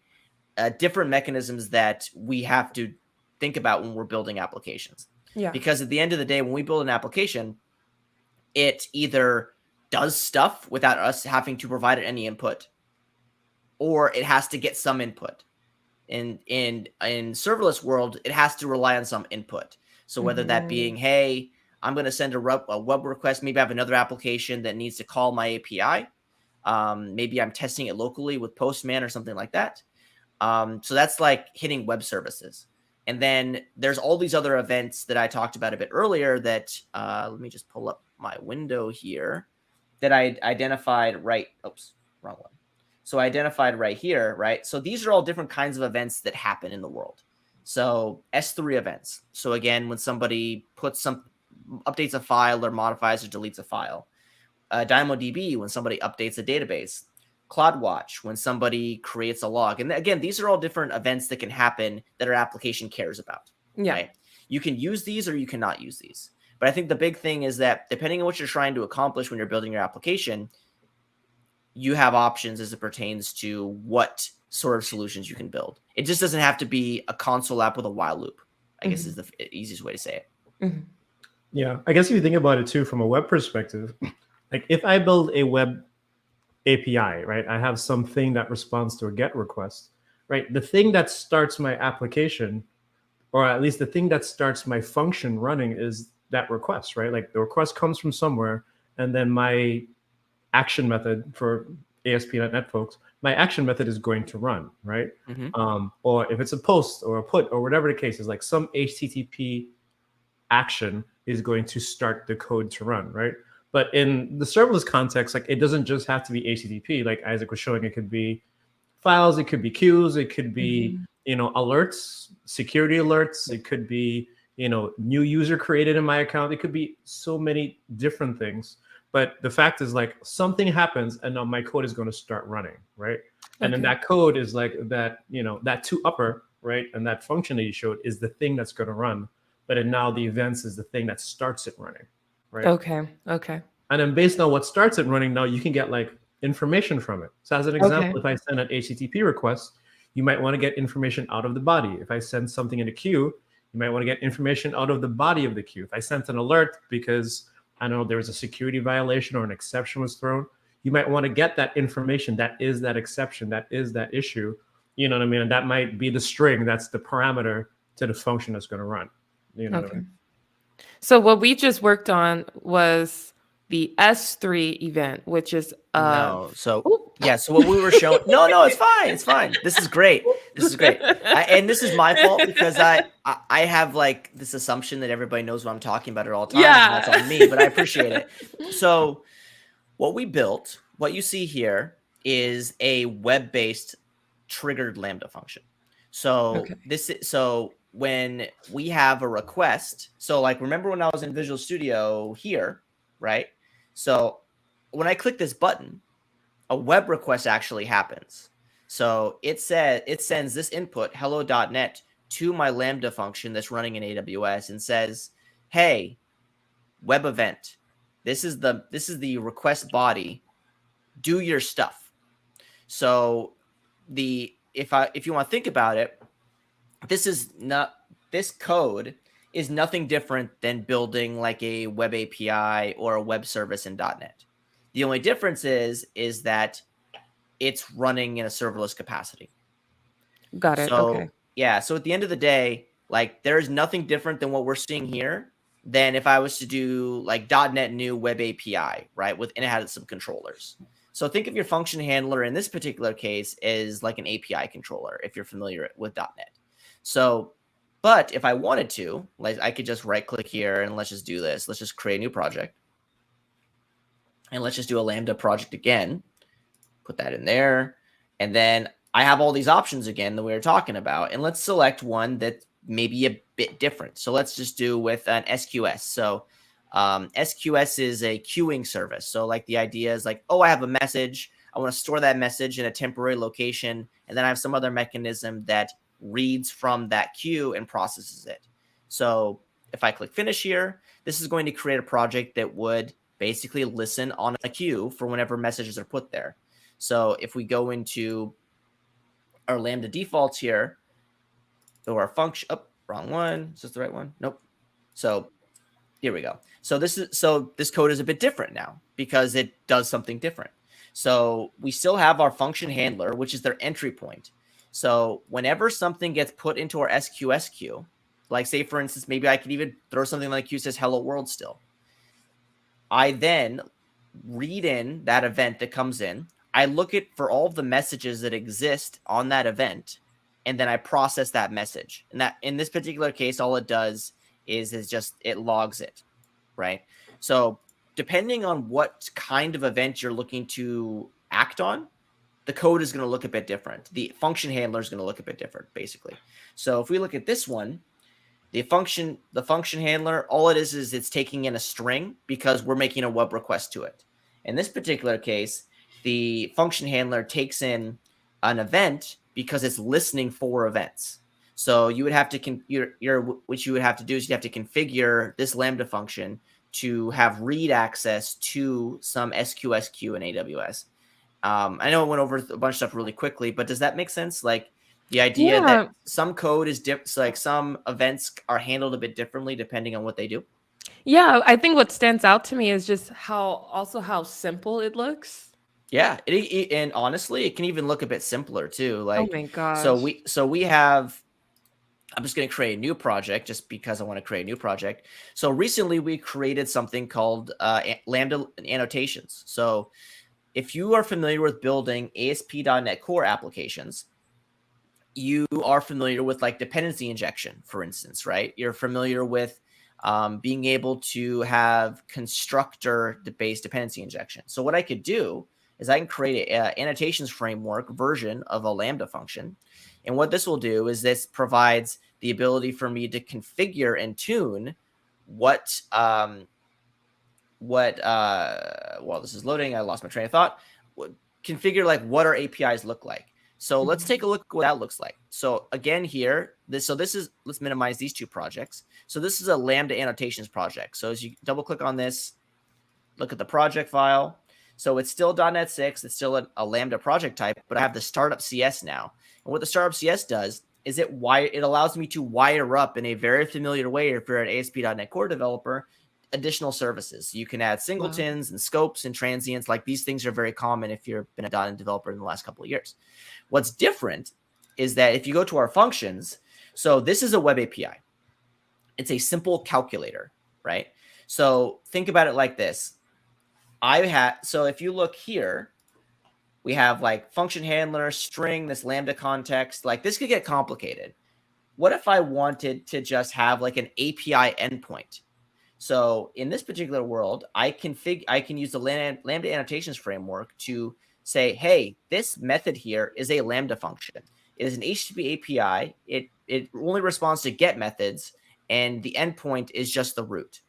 different mechanisms that we have to think about when we're building applications. Yeah. Because at the end of the day, when we build an application, it either does stuff without us having to provide it any input, or it has to get some input. In serverless world, it has to rely on some input. So whether that being, hey, I'm going to send a web request, maybe I have another application that needs to call my API. Maybe I'm testing it locally with Postman or something like that. So that's like hitting web services. And then there's all these other events that I talked about a bit earlier that, let me just pull up my window here, that I identified oops, wrong one. So I identified right here, right? So these are all different kinds of events that happen in the world. So S3 events. So again, when somebody updates a file or modifies or deletes a file. DynamoDB, when somebody updates a database. CloudWatch, when somebody creates a log. And again, these are all different events that can happen that our application cares about. Yeah. Right? You can use these or you cannot use these. But I think the big thing is that depending on what you're trying to accomplish when you're building your application, you have options as it pertains to what sort of solutions you can build. It just doesn't have to be a console app with a while loop, I guess is the easiest way to say it. Yeah, I guess if you think about it too from a web perspective, like if I build a web API, right, I have something that responds to a GET request, right? The thing that starts my application, or at least the thing that starts my function running, is that request, right? Like the request comes from somewhere, and then my action method, for ASP.NET folks, my action method is going to run, right? Or if it's a post or a put or whatever the case is, like some HTTP action is going to start the code to run, right? But in the serverless context, like it doesn't just have to be HTTP. Like Isaac was showing, it could be files, it could be queues, it could be alerts, security alerts, it could be new user created in my account. It could be so many different things. But the fact is, like, something happens and now my code is going to start running, right? And then that code is like that, that to upper, right? And that function that you showed is the thing that's going to run. But then now the events is the thing that starts it running, right? Okay. And then based on what starts it running, now you can get like information from it. So as an example, if I send an HTTP request, you might want to get information out of the body. If I send something in a queue, you might want to get information out of the body of the queue. If I sent an alert because I know there was a security violation or an exception was thrown, you might want to get that information. That is that exception. That is that issue. You know what I mean? And that might be the string. That's the parameter to the function that's going to run. You know what I mean? So what we just worked on was the S3 event, which is So what we were showing. No, it's fine. This is great. And this is my fault because I have like this assumption that everybody knows what I'm talking about at all times. Yeah. And that's on me, but I appreciate it. So what we built, what you see here, is a web-based triggered Lambda function. So when we have a request, so like remember when I was in Visual Studio here, right? So when I click this button, a web request actually happens. So it sends this input, hello.net, to my Lambda function that's running in AWS and says, hey, web event, this is the request body, do your stuff. So if you want to think about it, this code is nothing different than building like a web API or a web service in .NET. The only difference is that it's running in a serverless capacity. Got it. So, okay. Yeah. So at the end of the day, like there's nothing different than what we're seeing here than if I was to do like .NET new web API, right? And it had some controllers. So think of your function handler in this particular case as like an API controller, if you're familiar with .NET. So, but if I wanted to, like I could just right click here and let's just do this. Let's just create a new project. And let's just do a Lambda project again. Put that in there. And then I have all these options again that we were talking about. And let's select one that may be a bit different. So let's just do with an SQS. So SQS is a queuing service. So like the idea is like, oh, I have a message. I want to store that message in a temporary location. And then I have some other mechanism that reads from that queue and processes it. So if I click finish here, this is going to create a project that would basically listen on a queue for whenever messages are put there. So if we go into our Lambda defaults here, or our function, oh, wrong one. Is this the right one? Nope. So here we go. So this code is a bit different now because it does something different. So we still have our function handler, which is their entry point. So whenever something gets put into our SQS queue, like say, for instance, maybe I could even throw something like queue says hello world still. I then read in that event that comes in. I look at for all of the messages that exist on that event, and then I process that message. And that in this particular case, all it does is just it logs it, right? So depending on what kind of event you're looking to act on, the code is going to look a bit different. The function handler is going to look a bit different, basically. So if we look at this one, the function handler, all it is it's taking in a string because we're making a web request to it. In this particular case, the function handler takes in an event because it's listening for events. So you would have to what you would have to do is you have to configure this Lambda function to have read access to some SQS queue in AWS. I know I went over a bunch of stuff really quickly, but does that make sense? Like the idea that some code is different, so like some events are handled a bit differently depending on what they do. Yeah, I think what stands out to me is just how simple it looks. Yeah, and honestly, it can even look a bit simpler too. Like, oh my gosh. So we have. I'm just going to create a new project just because I want to create a new project. So recently we created something called Lambda annotations. So if you are familiar with building ASP.NET Core applications, you are familiar with like dependency injection, for instance, right? You're familiar with being able to have constructor-based dependency injection. So what I could do is I can create an annotations framework version of a Lambda function. And what this will do is this provides the ability for me to configure and tune while this is loading, I lost my train of thought. Configure like what our APIs look like. So let's take a look at what that looks like. So again here, let's minimize these two projects. So this is a Lambda annotations project. So as you double click on this, look at the project file. So it's still .NET 6. It's still a Lambda project type, but I have the startup CS now. And what the startup CS does is it allows me to wire up in a very familiar way, if you're an ASP.NET Core developer, additional services. You can add singletons and scopes and transients. Like these things are very common if you've been a .NET developer in the last couple of years. What's different is that if you go to our functions, so this is a web API. It's a simple calculator, right? So think about it like this. So if you look here, we have like function handler, string, this Lambda context. Like this could get complicated. What if I wanted to just have like an API endpoint? So in this particular world, I can use the Lambda annotations framework to say, hey, this method here is a Lambda function. It is an HTTP API. It only responds to GET methods, and the endpoint is just the root.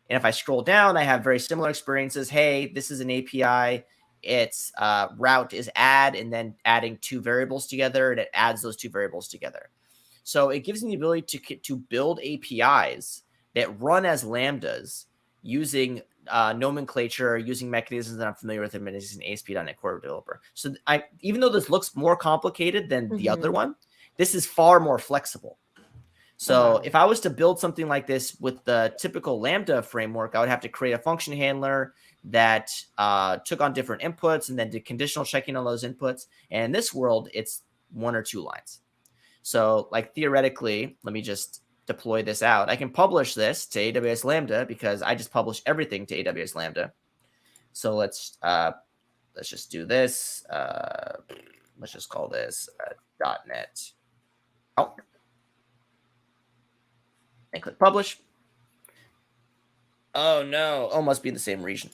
And if I scroll down, I have very similar experiences. Hey, this is an API. Its route is add, and then adding two variables together, and it adds those two variables together. So it gives me the ability to build APIs that run as Lambdas using nomenclature, using mechanisms that I'm familiar with as an ASP.NET Core developer. So even though this looks more complicated than the other one, this is far more flexible. So if I was to build something like this with the typical Lambda framework, I would have to create a function handler that took on different inputs and then did conditional checking on those inputs. And in this world, it's 1 or 2 lines. So like theoretically, let me just deploy this out. I can publish this to AWS Lambda because I just publish everything to AWS Lambda. So let's just do this. Let's just call this .NET. Oh. And click publish. Oh no! Oh, must be in the same region.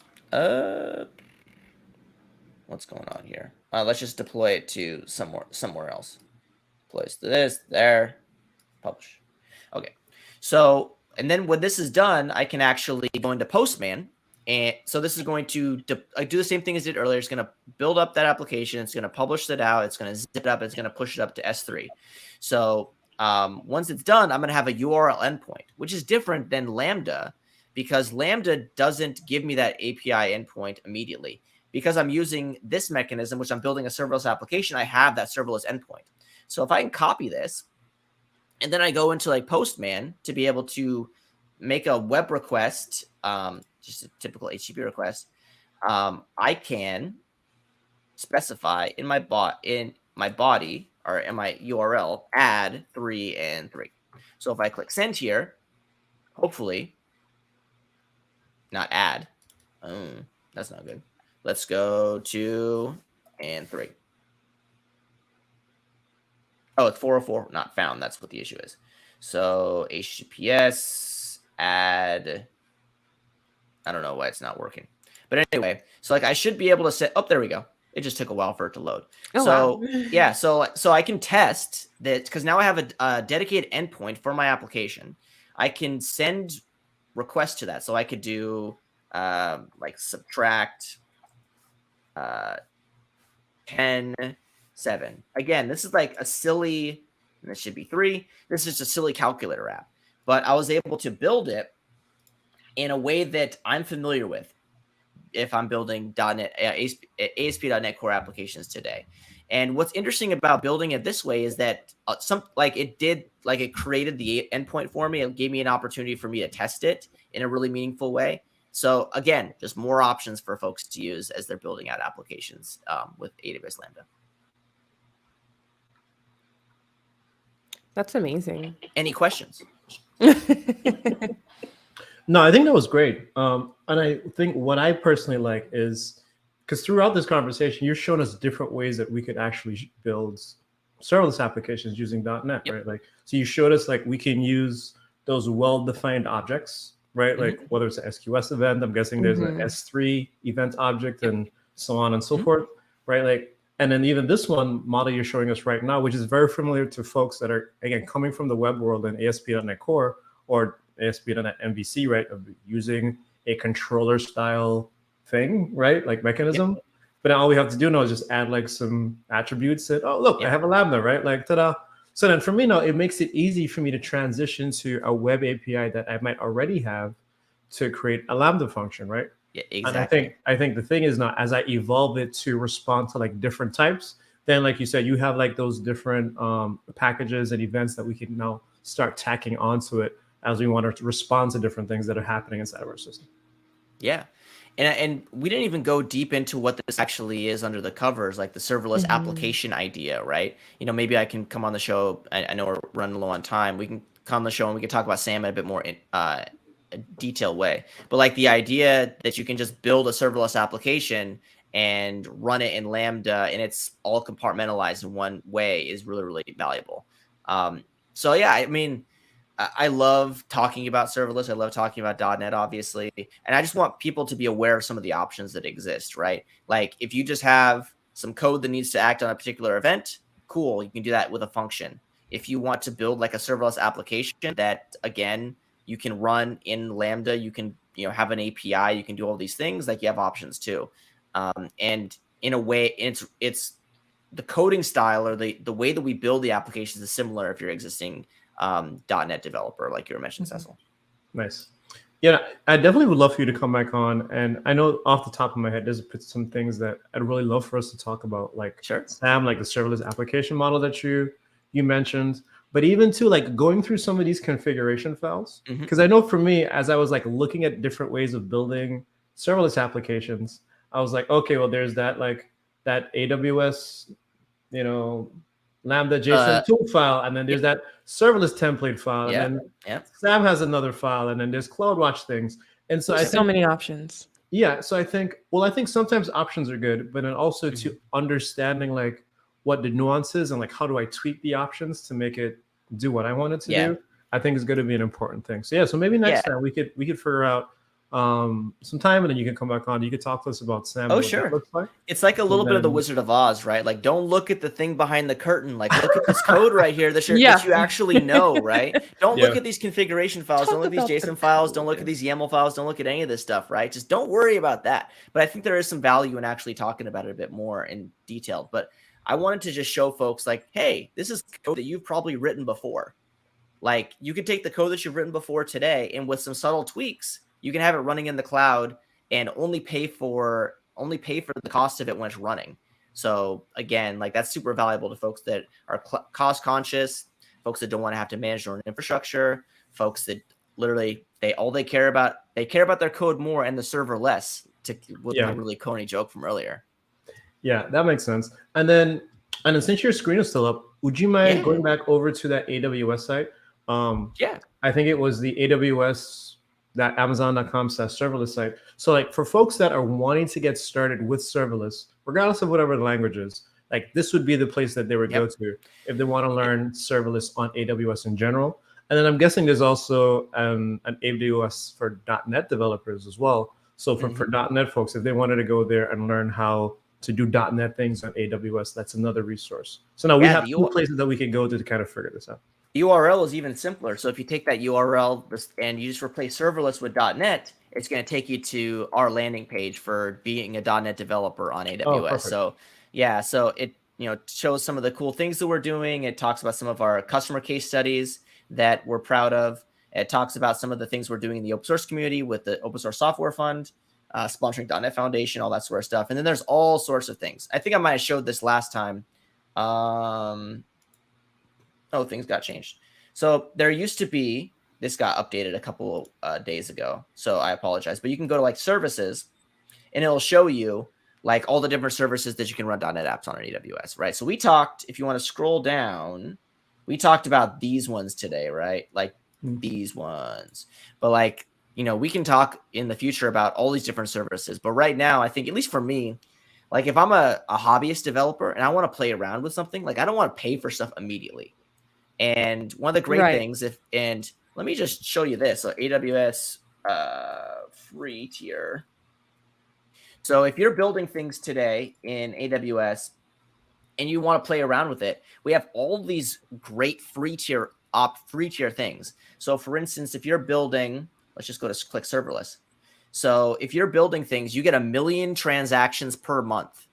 what's going on here? Let's just deploy it to somewhere else. Place this, there, publish. Okay. So, and then when this is done, I can actually go into Postman. And so this is going to do the same thing as it did earlier. It's going to build up that application. It's going to publish it out. It's going to zip it up. It's going to push it up to S3. So once it's done, I'm going to have a URL endpoint, which is different than Lambda, because Lambda doesn't give me that API endpoint immediately. Because I'm using this mechanism, which I'm building a serverless application, I have that serverless endpoint. So if I can copy this, and then I go into like Postman to be able to make a web request, just a typical HTTP request, I can specify in my body or in my URL, add 3 and 3. So if I click send here, hopefully, not add. That's not good. Let's go 2 and 3. Oh, it's 404, not found. That's what the issue is. So HTTPS add. I don't know why it's not working. But anyway, so like I should be able to set. Oh, there we go. It just took a while for it to load. Oh, so wow. yeah, so I can test that because now I have a dedicated endpoint for my application. I can send requests to that. So I could do like subtract 10, 7. Again, this is like a silly, and this should be 3. This is just a silly calculator app. But I was able to build it in a way that I'm familiar with if I'm building .NET, ASP.NET Core applications today. And what's interesting about building it this way is that it created the endpoint for me. It gave me an opportunity for me to test it in a really meaningful way. So again, just more options for folks to use as they're building out applications with AWS Lambda. That's amazing. Any questions? No, I think that was great. And I think what I personally like is, because throughout this conversation, you're showing us different ways that we could actually build serverless applications using .NET, Yep. right? Like, so you showed us like we can use those well-defined objects, right? Like whether it's an SQS event, I'm guessing there's an S3 event object and so on and so forth, right? Like, and then even this one model you're showing us right now, which is very familiar to folks that are, again, coming from the web world and ASP.NET Core or ASP.NET MVC, right? Of using a controller style thing, right? Like mechanism. Yep. But all we have to do now is just add like some attributes and, oh, look, I have a Lambda, right? Like, ta-da. So then for me now, it makes it easy for me to transition to a web API that I might already have to create a Lambda function, right? Yeah, exactly. And I think the thing is now, as I evolve it to respond to like different types, then like you said, you have like those different packages and events that we can now start tacking onto it as we want to respond to different things that are happening inside of our system. Yeah. And we didn't even go deep into what this actually is under the covers, like the serverless application idea, right? You know, maybe I can come on the show. I know we're running low on time. We can come on the show and we can talk about SAM in a bit more a detailed way. But like the idea that you can just build a serverless application and run it in Lambda and it's all compartmentalized in one way is really, really valuable. So yeah, I mean, I love talking about serverless. I love talking about .NET, obviously. And I just want people to be aware of some of the options that exist, right? Like if you just have some code that needs to act on a particular event, cool, you can do that with a function. If you want to build like a serverless application that, again, you can run in Lambda, you can have an API, you can do all these things, like you have options too. And in a way, it's the coding style or the way that we build the applications is similar if you're existing .NET developer, like you were mentioning, Cecil. Nice. Yeah, I definitely would love for you to come back on. And I know off the top of my head, there's some things that I'd really love for us to talk about, like SAM, like the serverless application model that you mentioned, but even to like going through some of these configuration files. Because I know for me, as I was like looking at different ways of building serverless applications, I was like, okay, well, there's that like that AWS, Lambda JSON tool file, and then there's that serverless template file, and then Sam has another file, and then there's CloudWatch things, and so so many options. Yeah, so I think sometimes options are good, but then also to understanding like what the nuances and like how do I tweak the options to make it do what I want it to do, I think is going to be an important thing. So yeah, so maybe next time we could figure out sometime, and then you can come back on. You could talk to us about SAM. Oh, sure. Looks like. It's like a little bit of the Wizard of Oz, right? Like, don't look at the thing behind the curtain. Like, look at this code right here that you actually know, right? Don't look at these configuration files. Don't look at these JSON files. Don't look at these YAML files. Don't look at any of this stuff, right? Just don't worry about that. But I think there is some value in actually talking about it a bit more in detail. But I wanted to just show folks like, hey, this is code that you've probably written before. Like, you can take the code that you've written before today, and with some subtle tweaks, you can have it running in the cloud and only pay for the cost of it when it's running. So again, like, that's super valuable to folks that are cost conscious, folks that don't want to have to manage their own infrastructure, folks that literally they care about their code more and the server less, with my really corny joke from earlier. Yeah, that makes sense. And then since your screen is still up, would you mind going back over to that AWS site? I think it was the AWS.amazon.com/serverless site. So like, for folks that are wanting to get started with serverless, regardless of whatever the language is, like, this would be the place that they would go to if they want to learn serverless on AWS in general. And then I'm guessing there's also an AWS for .NET developers as well. So for .NET folks, if they wanted to go there and learn how to do .NET things on AWS, that's another resource. So now we have two places that we can go to kind of figure this out. URL is even simpler. So if you take that URL and you just replace serverless with .NET, it's going to take you to our landing page for being a .NET developer on AWS. So it shows some of the cool things that we're doing. It talks about some of our customer case studies that we're proud of. It talks about some of the things we're doing in the open source community with the Open Source Software Fund, sponsoring .NET Foundation, all that sort of stuff. And then there's all sorts of things. I think I might have showed this last time. Things got changed. So there used to be, this got updated a couple days ago, so I apologize. But you can go to like services, and it'll show you like all the different services that you can run .NET apps on AWS, right? So we talked, if you want to scroll down, we talked about these ones today, right? Like these ones. But like, we can talk in the future about all these different services. But right now, I think, at least for me, like, if I'm a hobbyist developer and I want to play around with something, like, I don't want to pay for stuff immediately. And one of the great things, and let me just show you this. So AWS free tier. So if you're building things today in AWS and you want to play around with it, we have all these great free tier things. So for instance, if you're building, let's just go to click serverless. So if you're building things, you get 1 million transactions per month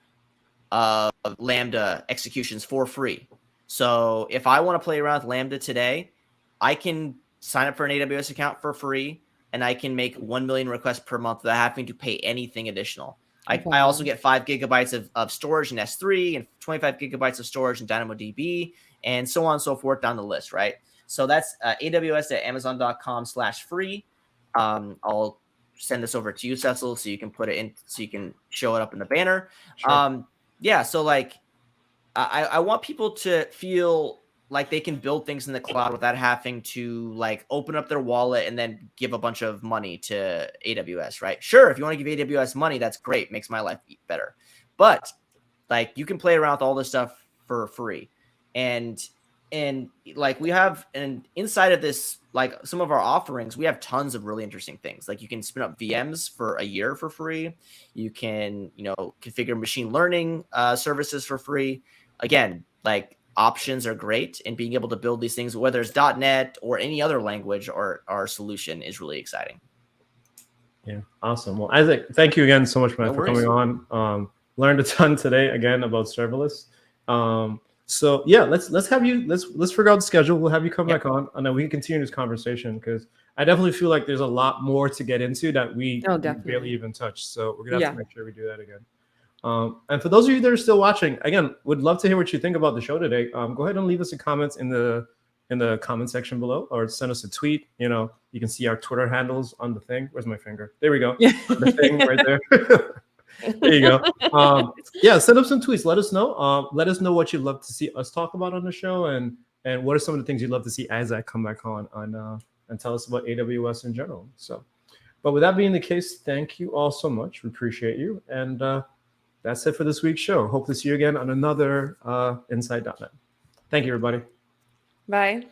of Lambda executions for free. So if I want to play around with Lambda today, I can sign up for an AWS account for free, and I can make 1 million requests per month without having to pay anything additional. I also get 5 gigabytes of storage in S3 and 25 gigabytes of storage in DynamoDB, and so on and so forth down the list, right? So that's AWS.amazon.com/free. I'll send this over to you, Cecil, so you can put it in, so you can show it up in the banner. Sure. So like, I want people to feel like they can build things in the cloud without having to like open up their wallet and then give a bunch of money to AWS, right? Sure, if you want to give AWS money, that's great, makes my life better. But like, you can play around with all this stuff for free. And like, we have, and inside of this, like some of our offerings, we have tons of really interesting things. Like, you can spin up VMs for a year for free. You can, configure machine learning services for free. Again, like, options are great, and being able to build these things, whether it's .NET or any other language, or our solution is really exciting. Yeah, awesome. Well, Isaac, thank you again so much, man, for coming on. Learned a ton today again about serverless. So yeah, let's figure out the schedule. We'll have you come back on, and then we can continue this conversation, because I definitely feel like there's a lot more to get into that we barely even touched. So we're gonna have to make sure we do that again. And for those of you that are still watching, again, would love to hear what you think about the show today. Go ahead and leave us a comment in the comment section below, or send us a tweet. You can see our Twitter handles on the thing. Where's my finger? There we go. The thing right there. There you go. Send up some tweets. Let us know. Let us know what you'd love to see us talk about on the show, and what are some of the things you'd love to see Isaac come back on and tell us about AWS in general. So, but with that being the case, thank you all so much. We appreciate you, and that's it for this week's show. Hope to see you again on another Inside.NET. Thank you, everybody. Bye.